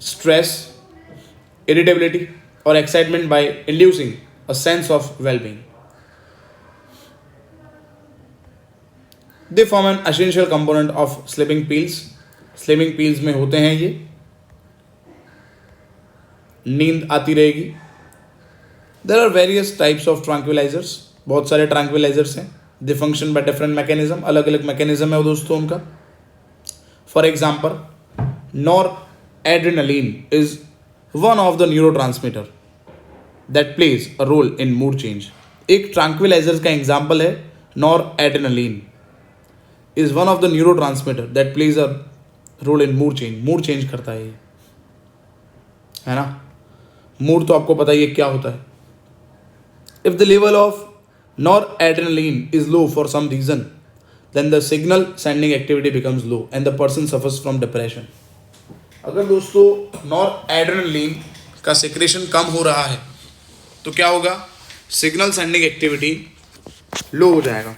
stress, irritability और excitement by inducing a sense of wellbeing. They form an essential component of sleeping pills. Sleeping pills में होते हैं ये। नींद आती रहेगी। There are various types of tranquilizers, बहुत सारे ट्रैंक्विलाइजर्स हैं। They function by different mechanism, अलग अलग मैकेनिज्म है वो दोस्तों उनका। For example, noradrenaline is one of the neurotransmitter that plays a role in mood change. एक ट्रैंक्विलाइजर का एग्जाम्पल है noradrenaline is one of the neurotransmitter that plays a role in mood change. Mood change करता है ये, है ना। Mood तो आपको पता ही है क्या होता है। If the level of noradrenaline is low for some reason, then the signal sending activity becomes low and the person suffers from depression। अगर दोस्तों नॉरएड्रेनालिन का सिक्रेशन कम हो रहा है तो क्या होगा, सिग्नल सेंडिंग एक्टिविटी लो हो जाएगा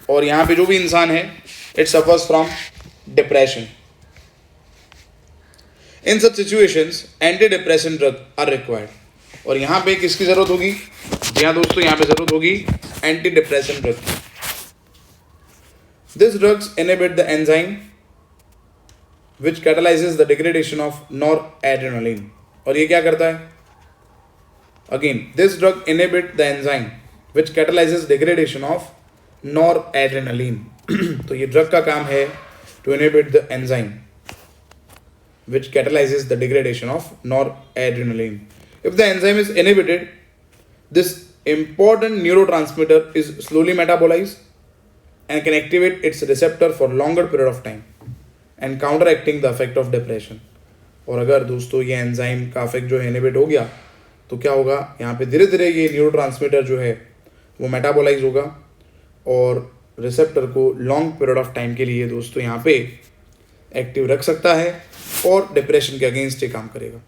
और यहाँ पे जो भी इंसान है it suffers from depression. In such situations anti depression drug are required. और यहाँ पे किसकी जरूरत होगी, यहाँ दोस्तों यहाँ पे जरूरत होगी एंटी डिप्रेशन ड्रग की। These drugs inhibit the enzyme which catalyzes the degradation of noradrenaline। और ये क्या करता है, again this drug inhibit the enzyme which catalyzes degradation of noradrenaline। तो ये ड्रग का काम है to inhibit the enzyme which catalyzes the degradation of noradrenaline। If the enzyme is inhibited, this important neurotransmitter is slowly metabolized and can activate its receptor for longer period of time and counteracting the effect of depression। और अगर दोस्तों ये enzyme का effect जो है inhibit हो गया तो क्या होगा, यहाँ पे धीरे धीरे ये न्यूरोट्रांसमीटर जो है वो मेटाबोलाइज होगा और रिसेप्टर को लॉन्ग पीरियड ऑफ टाइम के लिए दोस्तों यहाँ पे एक्टिव रख सकता है और डिप्रेशन के अगेंस्ट ये काम करेगा।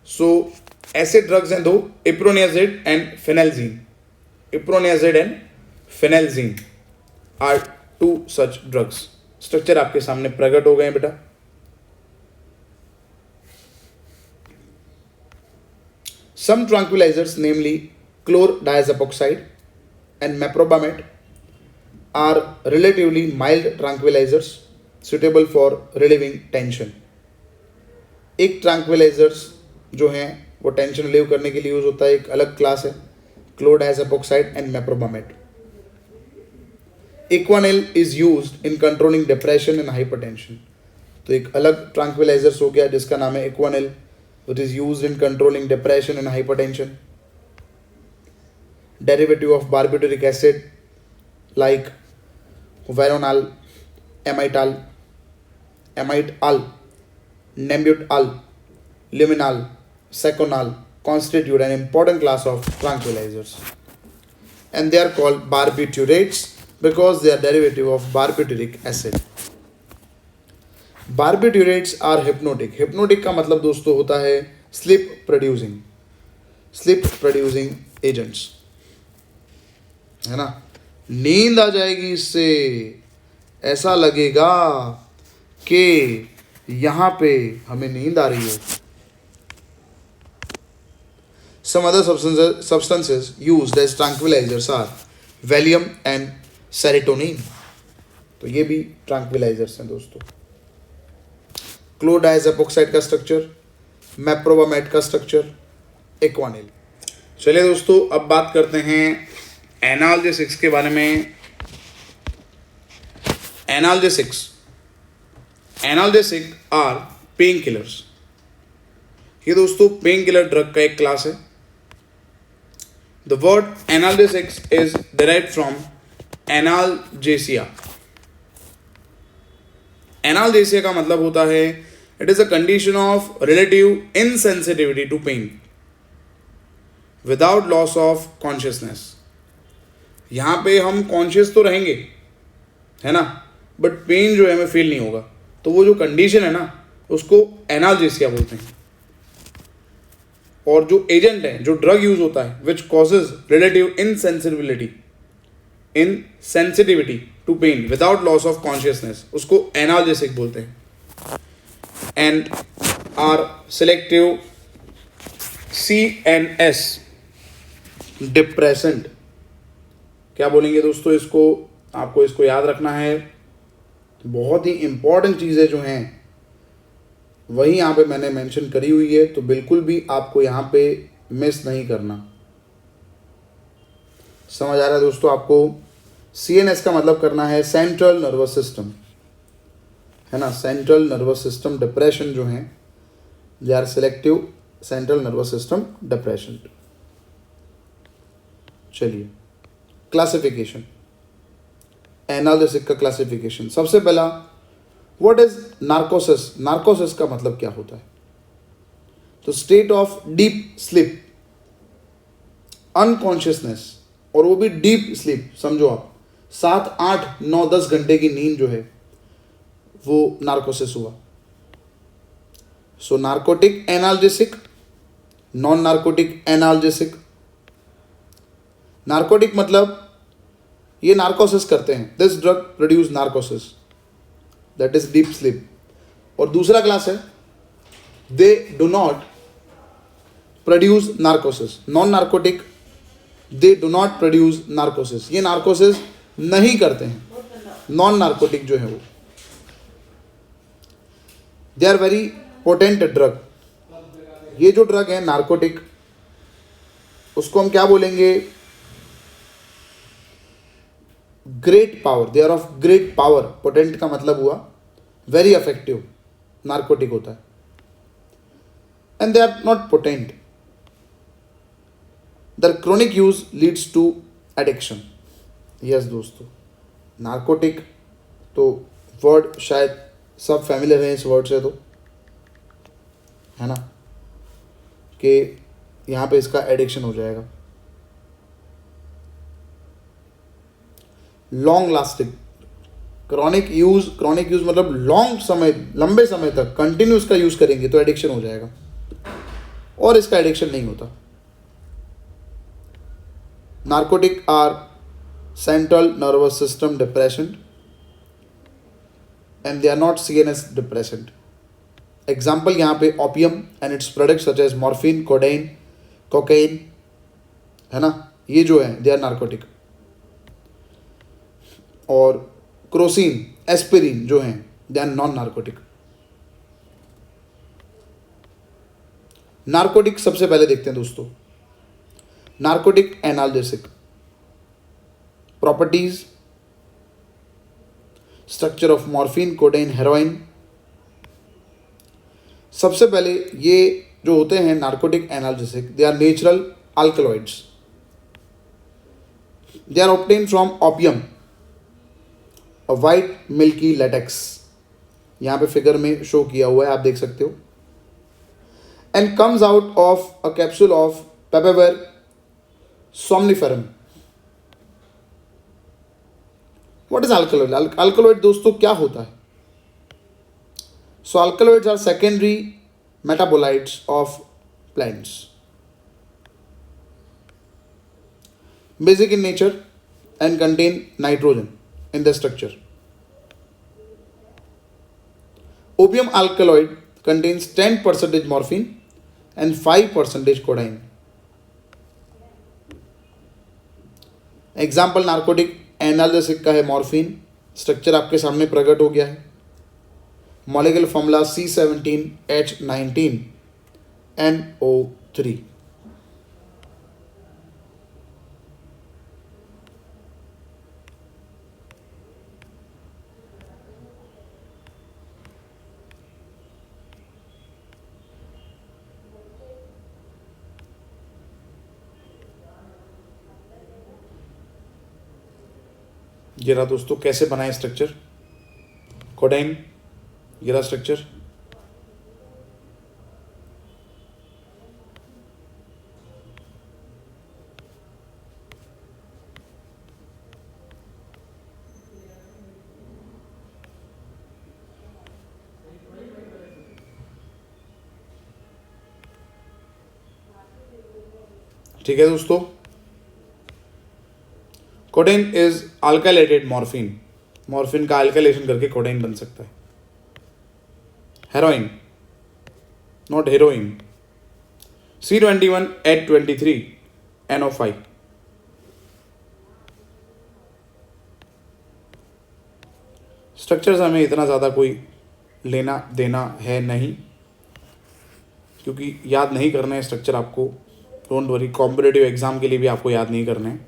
सो ऐसे ड्रग्स हैं दो, iproniazid and phenelzine. Iproniazid and phenelzine are two such drugs. Structure आपके सामने प्रकट हो गए बेटा। Some tranquilizers namely chlordiazepoxide and meprobamate are relatively mild tranquilizers suitable for relieving tension. एक ट्रैंक्विलाइजर्स जो हैं वो टेंशन रिलीव करने के लिए यूज होता है, एक अलग क्लास है क्लोरडायजेपोक्साइड and मेप्रोबामेट। Equanil is used in controlling depression and hypertension। तो एक अलग ट्रैंक्विलाइजर्स हो गया जिसका नाम है Equanil, which is used in controlling depression and hypertension। Derivative of barbituric acid like veronal, amytal, nembutal, luminal, seconal constitute an important class of tranquilizers, and they are called barbiturates because they are derivative of barbituric acid। Barbiturates are hypnotic। hypnotic का मतलब दोस्तों होता है sleep producing agents, है ना। नींद आ जाएगी इससे, ऐसा लगेगा कि यहाँ पे हमें नींद आ रही है। Some other substances used as tranquilizers are Valium and serotonin. तो ये भी ट्रैंक्विलाइजर्स हैं दोस्तों। क्लोरडायजेपोक्साइड का स्ट्रक्चर, मेप्रोबामेट का स्ट्रक्चर, एक्वानिल। चलिए दोस्तों अब बात करते हैं एनाल्जेसिक्स के बारे में। Analgesic are pain killers. ये दोस्तों पेन किलर ड्रग का एक क्लास है। The word analgesics is derived from analgesia. Analgesia का मतलब होता है it is a condition of relative insensitivity to pain without loss of consciousness. यहां पे हम कॉन्शियस तो रहेंगे, है ना, बट पेन जो है हमें फील नहीं होगा। तो वो जो कंडीशन है ना उसको एनाल्जेसिया बोलते हैं। और जो एजेंट है, जो ड्रग यूज होता है which causes relative insensitivity to pain without loss of consciousness, उसको एनाल्जेसिक बोलते हैं। And are selective CNS depressant. क्या बोलेंगे दोस्तों इसको, आपको इसको याद रखना है। बहुत ही इंपॉर्टेंट चीज़ें जो हैं वही यहाँ पे मैंने मेंशन करी हुई है, तो बिल्कुल भी आपको यहाँ पे मिस नहीं करना। समझ आ रहा है दोस्तों आपको? CNS का मतलब करना है सेंट्रल नर्वस सिस्टम, है ना। सेंट्रल नर्वस सिस्टम डिप्रेशन जो है, they are selective central nervous system depression. चलिए, क्लासिफिकेशन, एनालिसिस का क्लासिफिकेशन। सबसे पहला, व्हाट इज नार्कोसिस? नार्कोसिस का मतलब क्या होता है? तो state of deep sleep, unconsciousness, और वो भी डीप स्लीप। समझो आप 7, 8, 9, 10 घंटे की नींद जो है वो नार्कोसिस हुआ। So narcotic analgesic, non narcotic analgesic. Narcotic मतलब ये नार्कोसिस करते हैं, this drug produce narcosis, that is deep sleep. और दूसरा क्लास है they do not produce narcosis, non narcotic, they do not produce narcosis, ये नार्कोसिस नहीं करते हैं, नॉन नार्कोटिक जो है वो। They are very potent drug. ये जो ड्रग है नार्कोटिक, उसको हम क्या बोलेंगे? Great power, they are of great power. Potent का मतलब हुआ वेरी इफेक्टिव, नार्कोटिक होता है। And they are not potent, their chronic use leads to addiction। Yes दोस्तों, नार्कोटिक तो वर्ड शायद सब फैमिलियर है इस वर्ड से, तो है ना, कि यहाँ पे इसका एडिक्शन हो जाएगा। लॉन्ग लास्टिंग, क्रॉनिक यूज मतलब लॉन्ग समय, लंबे समय तक कंटिन्यूस का यूज करेंगे तो एडिक्शन हो जाएगा, और इसका एडिक्शन नहीं होता। Narcotic are central nervous system depressant and they are not CNS depressant। Example यहाँ पे opium and its products such as morphine, codeine, cocaine, है ना, ये जो है they are narcotic। और क्रोसिन, एस्पिरिन जो हैं they are non narcotic। Narcotic सबसे पहले देखते हैं दोस्तों, narcotic analgesic. Properties, structure of morphine, codeine, heroin. सबसे पहले ये जो होते हैं narcotic analgesic, they are natural alkaloids, they are obtain from opium, a white milky latex. यहाँ पे फिगर में शो किया हुआ है, आप देख सकते हो। And comes out of a capsule of papaver somniferum. What is alkaloid? Alkaloid दोस्तों क्या होता है? So alkaloids are secondary metabolites of plants, basic in nature and contain nitrogen in the structure. Opium alkaloid contains 10% morphine and 5% codeine। Example narcotic analgesic का है morphine, structure आपके सामने प्रकट हो गया है। Molecular formula C17H19NO3। ये रहा दोस्तों कैसे बनाए स्ट्रक्चर, कोडेन, ये रहा स्ट्रक्चर। ठीक है दोस्तों, कोडेन इज अल्काइलेटेड मॉर्फिन, मॉर्फिन का अल्काइलेशन करके कोडेन बन सकता है। Heroin, not heroin, C21H23NO5। Structures हमें इतना ज़्यादा कोई लेना देना है नहीं, क्योंकि याद नहीं करना है स्ट्रक्चर आपको, डोंट वरी, कॉम्पिटिटिव एग्जाम के लिए भी आपको याद नहीं करना है,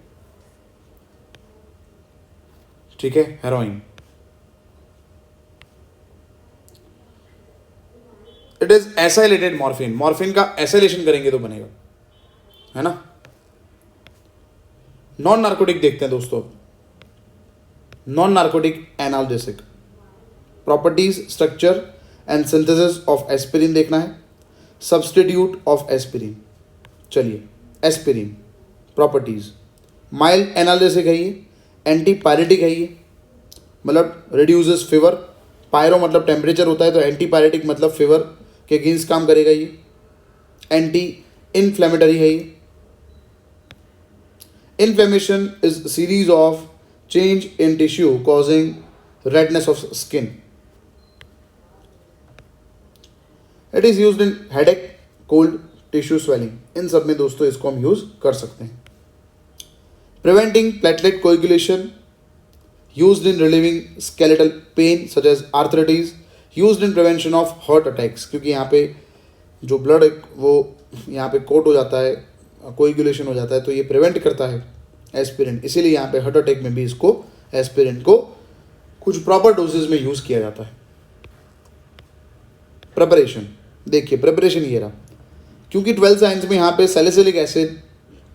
ठीक है। Heroin, it is acylated morphine, morphine का एसाइलेशन करेंगे तो बनेगा, है ना। नॉन नार्कोटिक देखते हैं दोस्तों। Non narcotic analgesic, properties, structure and synthesis of aspirin देखना है, सब्सटीट्यूट ऑफ एस्पिरिन। चलिए, एस्पिरिन प्रॉपर्टीज, माइल्ड एनाल्जेसिक है ये, एंटीपायरेटिक है ये, मतलब रिड्यूसेस फीवर, पायरो मतलब टेम्परेचर होता है, तो एंटीपायरेटिक मतलब फीवर के अगेंस्ट काम करेगा ये, एंटी इन्फ्लेमेटरी है ये। Inflammation is series of change in tissue causing redness of skin. It is used in headache, cold, tissue swelling, इन सब में दोस्तों इसको हम यूज कर सकते हैं। Preventing platelet coagulation, used in relieving skeletal pain such as arthritis, used in prevention of heart attacks, क्योंकि यहाँ पे जो ब्लड वो यहाँ पे कोट हो जाता है, कोएगुलेशन हो जाता है, तो ये प्रिवेंट करता है एस्पिरिन, इसीलिए यहाँ पे हार्ट अटैक में भी इसको एस्पिरिन को कुछ प्रॉपर डोजेज में यूज किया जाता है। प्रिपरेशन देखिए, प्रिपरेशन ये रहा, क्योंकि 12th साइंस में यहाँ पे सैलिसिलिक एसिड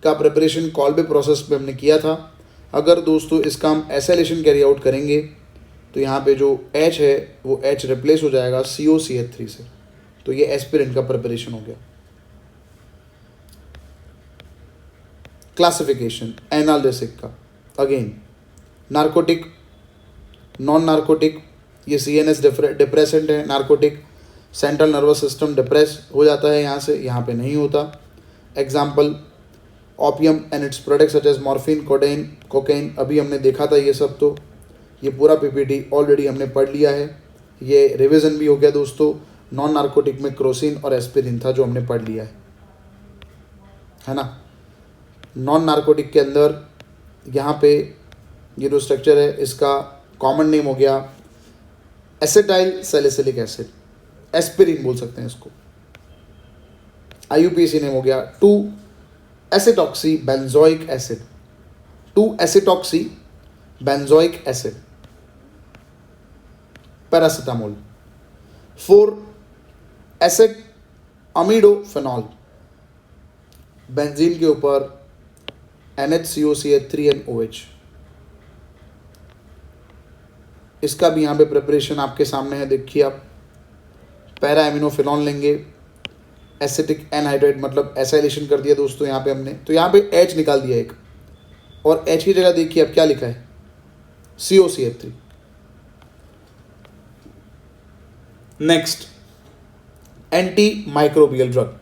का प्रिपरेशन कॉल्बे प्रोसेस पे हमने किया था। अगर दोस्तों इसका हम एसाइलेशन कैरी आउट करेंगे तो यहाँ पे जो H है वो H रिप्लेस हो जाएगा COCH3 से, तो ये एस्पिरिन का प्रिपरेशन हो गया। क्लासिफिकेशन एनाल्जेसिक का, अगेन नार्कोटिक, नॉन नार्कोटिक, ये CNS डिप्रेसेंट है, narcotic central nervous system depress हो जाता है यहाँ से, यहाँ पे नहीं होता। Example opium and its products such as morphine, codeine, cocaine, अभी हमने देखा था ये सब, तो ये पूरा PPT ऑलरेडी हमने पढ़ लिया है, ये रिवीजन भी हो गया दोस्तों। नॉन नार्कोटिक में क्रोसिन और एस्पिरिन था जो हमने पढ़ लिया है ना। नॉन नार्कोटिक के अंदर यहाँ पे ये जो स्ट्रक्चर है इसका कॉमन नेम हो गया एसिटाइल सैलिसिलिक एसिड, एस्पिरिन बोल सकते हैं इसको। IUPAC नेम हो गया two acetoxy benzoic acid, two acetoxy benzoic acid. Paracetamol four acid amidophenol, benzene के ऊपर NHCOCH3NOH, इसका भी यहाँ पे प्रिपरेशन आपके सामने है, देखिए आप। पैरा एमिनोफिनॉल लेंगे, एसिटिक एनहाइड्राइड मतलब एसाइलेशन कर दिया दोस्तों यहाँ पे हमने, तो यहाँ पे H निकाल दिया एक, और H की जगह देखिए अब क्या लिखा है COCH3। Next, anti microbial drug,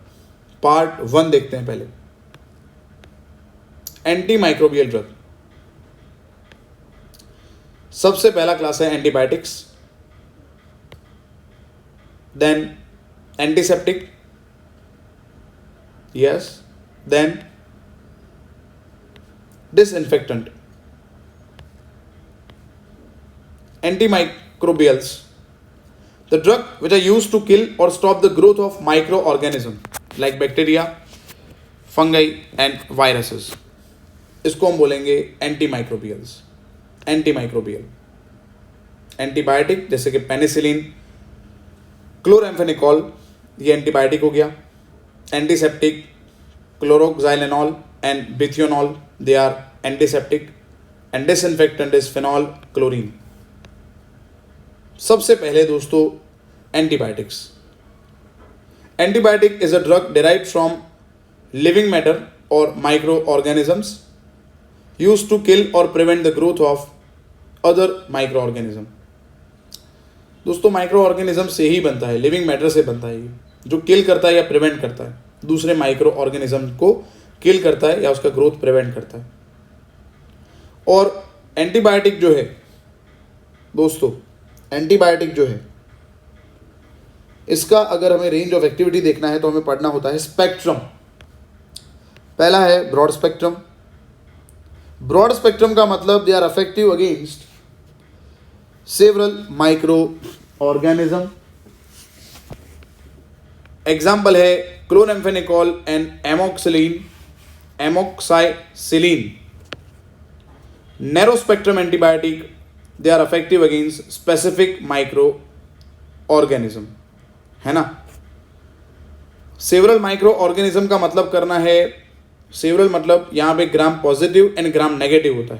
part 1 देखते हैं पहले। एंटी माइक्रोबियल ड्रग, सबसे पहला क्लास है antibiotics, then antiseptic, yes, then disinfectant. Antimicrobials, the drug which are used to kill or stop the growth of microorganisms like bacteria, fungi and viruses, इसको हम बोलेंगे antimicrobials. Antimicrobial, antibiotic जैसे कि penicillin, क्लोरेम्फेनिकॉल, ये antibiotic हो गया। Antiseptic chloroxylenol and bithionol, they are antiseptic. And disinfectant is phenol chlorine. सबसे पहले दोस्तों antibiotics. Antibiotic is a drug derived from living matter और micro organisms used to kill और prevent the growth of other micro organism. दोस्तों micro organism से ही बनता है, लिविंग मैटर से बनता है, ये जो किल करता है या प्रिवेंट करता है, दूसरे माइक्रो ऑर्गेनिज्म को किल करता है या उसका ग्रोथ प्रिवेंट करता है। और एंटीबायोटिक जो है दोस्तों, एंटीबायोटिक जो है इसका अगर हमें रेंज ऑफ एक्टिविटी देखना है तो हमें पढ़ना होता है स्पेक्ट्रम। पहला है ब्रॉड स्पेक्ट्रम। ब्रॉड स्पेक्ट्रम का मतलब they are effective against several micro organism example है chloramphenicol and amoxicillin, narrow spectrum antibiotic, they are effective against specific micro organism, है ना। सेवरल माइक्रो ऑर्गेनिज्म का मतलब करना है, सेवरल मतलब यहां पे gram positive and gram negative होता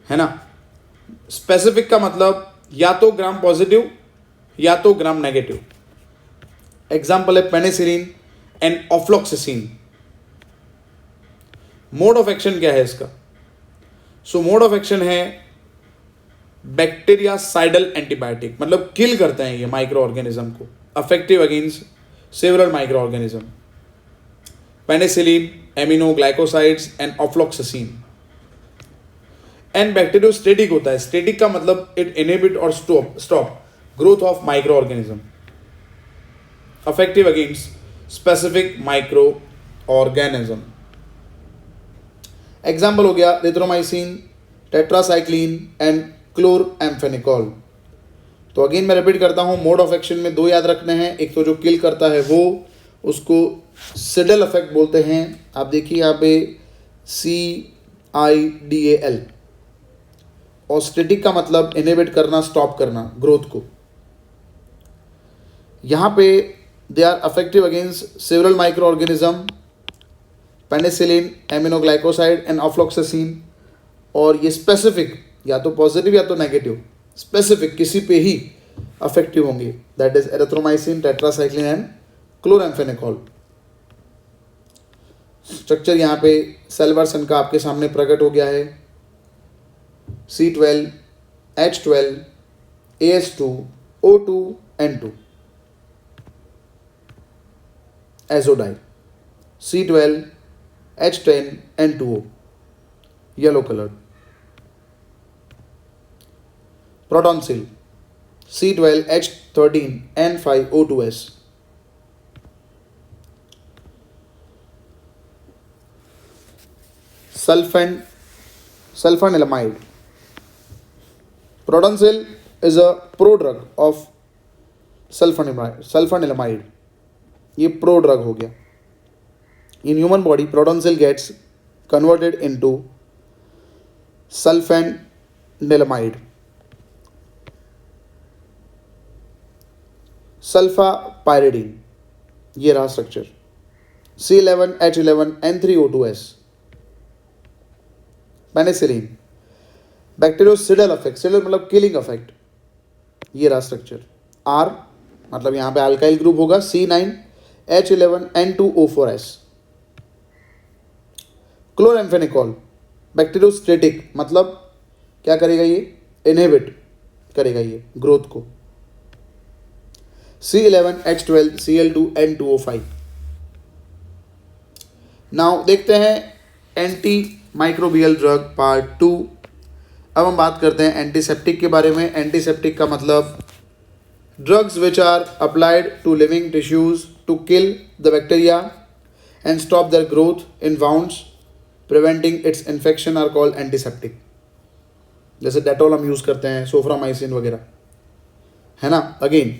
है ना। स्पेसिफिक का मतलब या तो ग्राम पॉजिटिव या तो ग्राम नेगेटिव। एग्जाम्पल है penicillin and ofloxacin. Mode of action क्या है इसका? सो मोड ऑफ एक्शन है बैक्टीरिया साइडल एंटीबायोटिक, मतलब किल करते हैं ये माइक्रो ऑर्गेनिज्म को, affective against several micro organism. Penicillin, aminoglycosides and ofloxacin. And bacteriostatic होता है, स्टेटिक का मतलब इट इनहिबिट और stop growth of micro organism, affective against specific micro organism. Example हो गया रिथ्रोमाइसिन, टेट्रासाइक्लिन एंड क्लोरएम्फेनिकॉल। तो अगेन मैं रिपीट करता हूं, मोड ऑफ एक्शन में दो याद रखने हैं, एक तो जो किल करता है वो, उसको सिडल इफेक्ट बोलते हैं। आप देखिए यहाँ पे CIDAL, और स्टेटिक का मतलब इनहिबिट करना, स्टॉप करना ग्रोथ को। यहाँ पे they are affective against several micro organism, penicillin, aminoglycoside and ofloxacin. और ये स्पेसिफिक या तो पॉजिटिव या तो नेगेटिव, स्पेसिफिक किसी पे ही अफेक्टिव होंगे, that is erythromycin, tetracycline and chloramphenicol. Structure यहाँ पे सेल वर्सन का आपके सामने प्रकट हो गया है। C12, H12, AS2, O2, N2, azo dye, C12, H10, N2O, yellow colour. Prontosil, C12, H13, N5, O2S। sulfanilamide. Protonsil is a prodrug of sulfanilamide. ये prodrug हो गया। In human body, protonsil gets converted into sulfanilamide. Sulfapyridine, ये रहा structure. C11, H11, N3O2S। Penicillin, bactericidal effect, Seidel मतलब killing effect, ये रहा structure. R मतलब यहाँ पे अल्काइल ग्रुप होगा, C9, H11, N2O4S। क्लोरएम्फेनिकॉल, बैक्टीरियोस्टेटिक मतलब क्या करेगा ये? इनहिबिट करेगा ये ग्रोथ को। C11, H12, Cl2, N2O5। Now देखते हैं एंटी माइक्रोबियल ड्रग पार्ट 2। अब हम बात करते हैं एंटीसेप्टिक के बारे में। एंटीसेप्टिक का मतलब drugs which are applied to living tissues to kill the bacteria and stop their growth in wounds preventing its infection are called antiseptic. जैसे डेटॉल हम यूज़ करते हैं, सोफ्रामाइसिन वगैरह, है ना। Again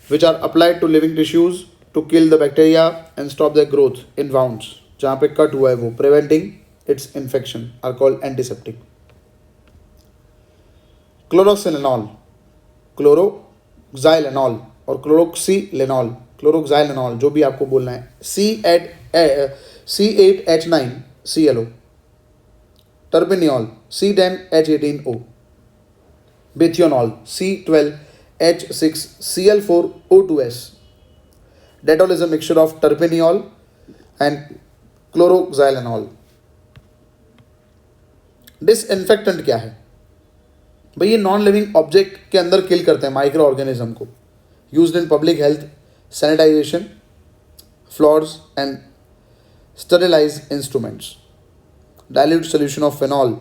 which are applied to living tissues to kill the bacteria and stop their growth in wounds, जहाँ पे cut हुआ है वो, preventing its infection are called antiseptic. Chloroxylenol, chloroxylenol और chloroxylenol, chloroxylenol जो भी आपको बोलना है, C8H9CLO, terpineol, C10H18O, bethionol, C12H6Cl4O2S. Dettol is a mixture of terpineol and chloroxylenol. Disinfectant क्या है भाई? ये नॉन लिविंग ऑब्जेक्ट के अंदर किल करते हैं माइक्रो ऑर्गेनिज्म को। Used in public health, sanitization, floors and sterilize instruments. Dilute solution of phenol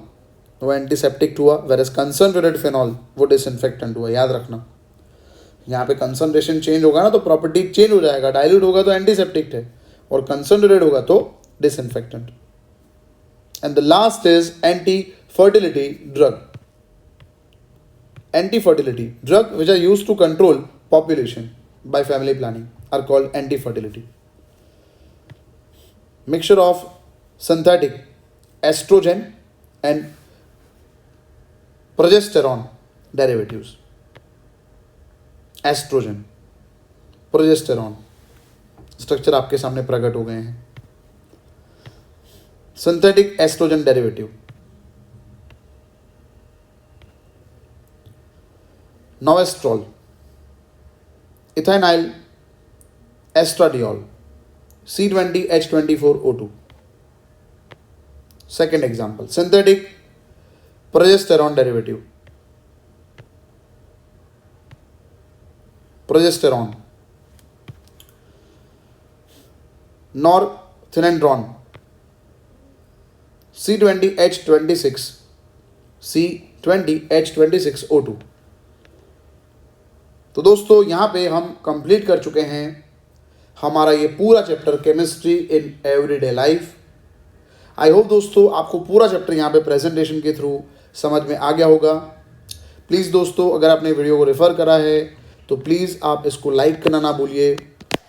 वो एंटीसेप्टिक हुआ, वेरएज कंसंट्रेटेड फिनॉल वो डिसइंफेक्टेंट हुआ। याद रखना, यहाँ पे कंसंट्रेशन चेंज होगा ना तो प्रॉपर्टी चेंज हो जाएगा। डाइल्यूट होगा तो एंटीसेप्टिक है और कंसंट्रेटेड होगा तो disinfectant. And the last is anti-fertility drug. Anti-fertility drug which are used to control population by family planning are called anti-fertility. Mixture of synthetic estrogen and progesterone derivatives. Estrogen, progesterone, structure आपके सामने प्रकट हो गए हैं. Synthetic estrogen derivative, novestrol, ethinyl estradiol, C20H24O2. Second example, synthetic progesterone derivative, progesterone, norethindrone, C20H26O2. तो दोस्तों यहाँ पे हम कंप्लीट कर चुके हैं हमारा ये पूरा chapter chemistry in everyday life. I hope दोस्तों आपको पूरा चैप्टर यहाँ पे प्रेजेंटेशन के थ्रू समझ में आ गया होगा. प्लीज़ दोस्तों अगर आपने वीडियो को रेफ़र करा है तो प्लीज़ आप इसको लाइक करना ना भूलिए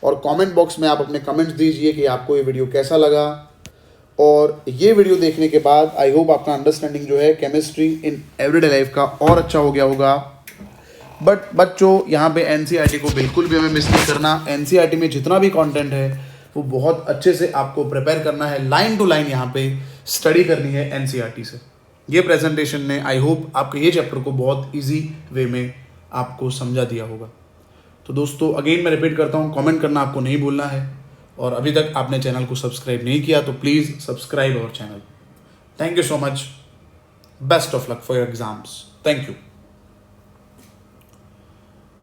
और कमेंट बॉक्स में आप अपने कमेंट्स दीजिए कि आपको ये वीडियो कैसा लगा. और ये वीडियो देखने के बाद आई होप आपका अंडरस्टैंडिंग जो है केमिस्ट्री इन एवरीडे लाइफ का और अच्छा हो गया होगा. बट बच्चों यहाँ पे एनसीईआरटी को बिल्कुल भी हमें मिस नहीं करना. एनसीईआरटी में जितना भी कंटेंट है वो बहुत अच्छे से आपको प्रिपेयर करना है, लाइन टू लाइन यहाँ पे स्टडी करनी है एनसीईआरटी से. ये प्रेजेंटेशन ने आई होप आपके ये चैप्टर को बहुत ईजी वे में आपको समझा दिया होगा. तो दोस्तों अगेन मैं रिपीट करता हूँ, कमेंट करना आपको नहीं भूलना है और अभी तक आपने चैनल को सब्सक्राइब नहीं किया तो please subscribe our channel. Thank you so much. Best of luck for your exams. Thank you.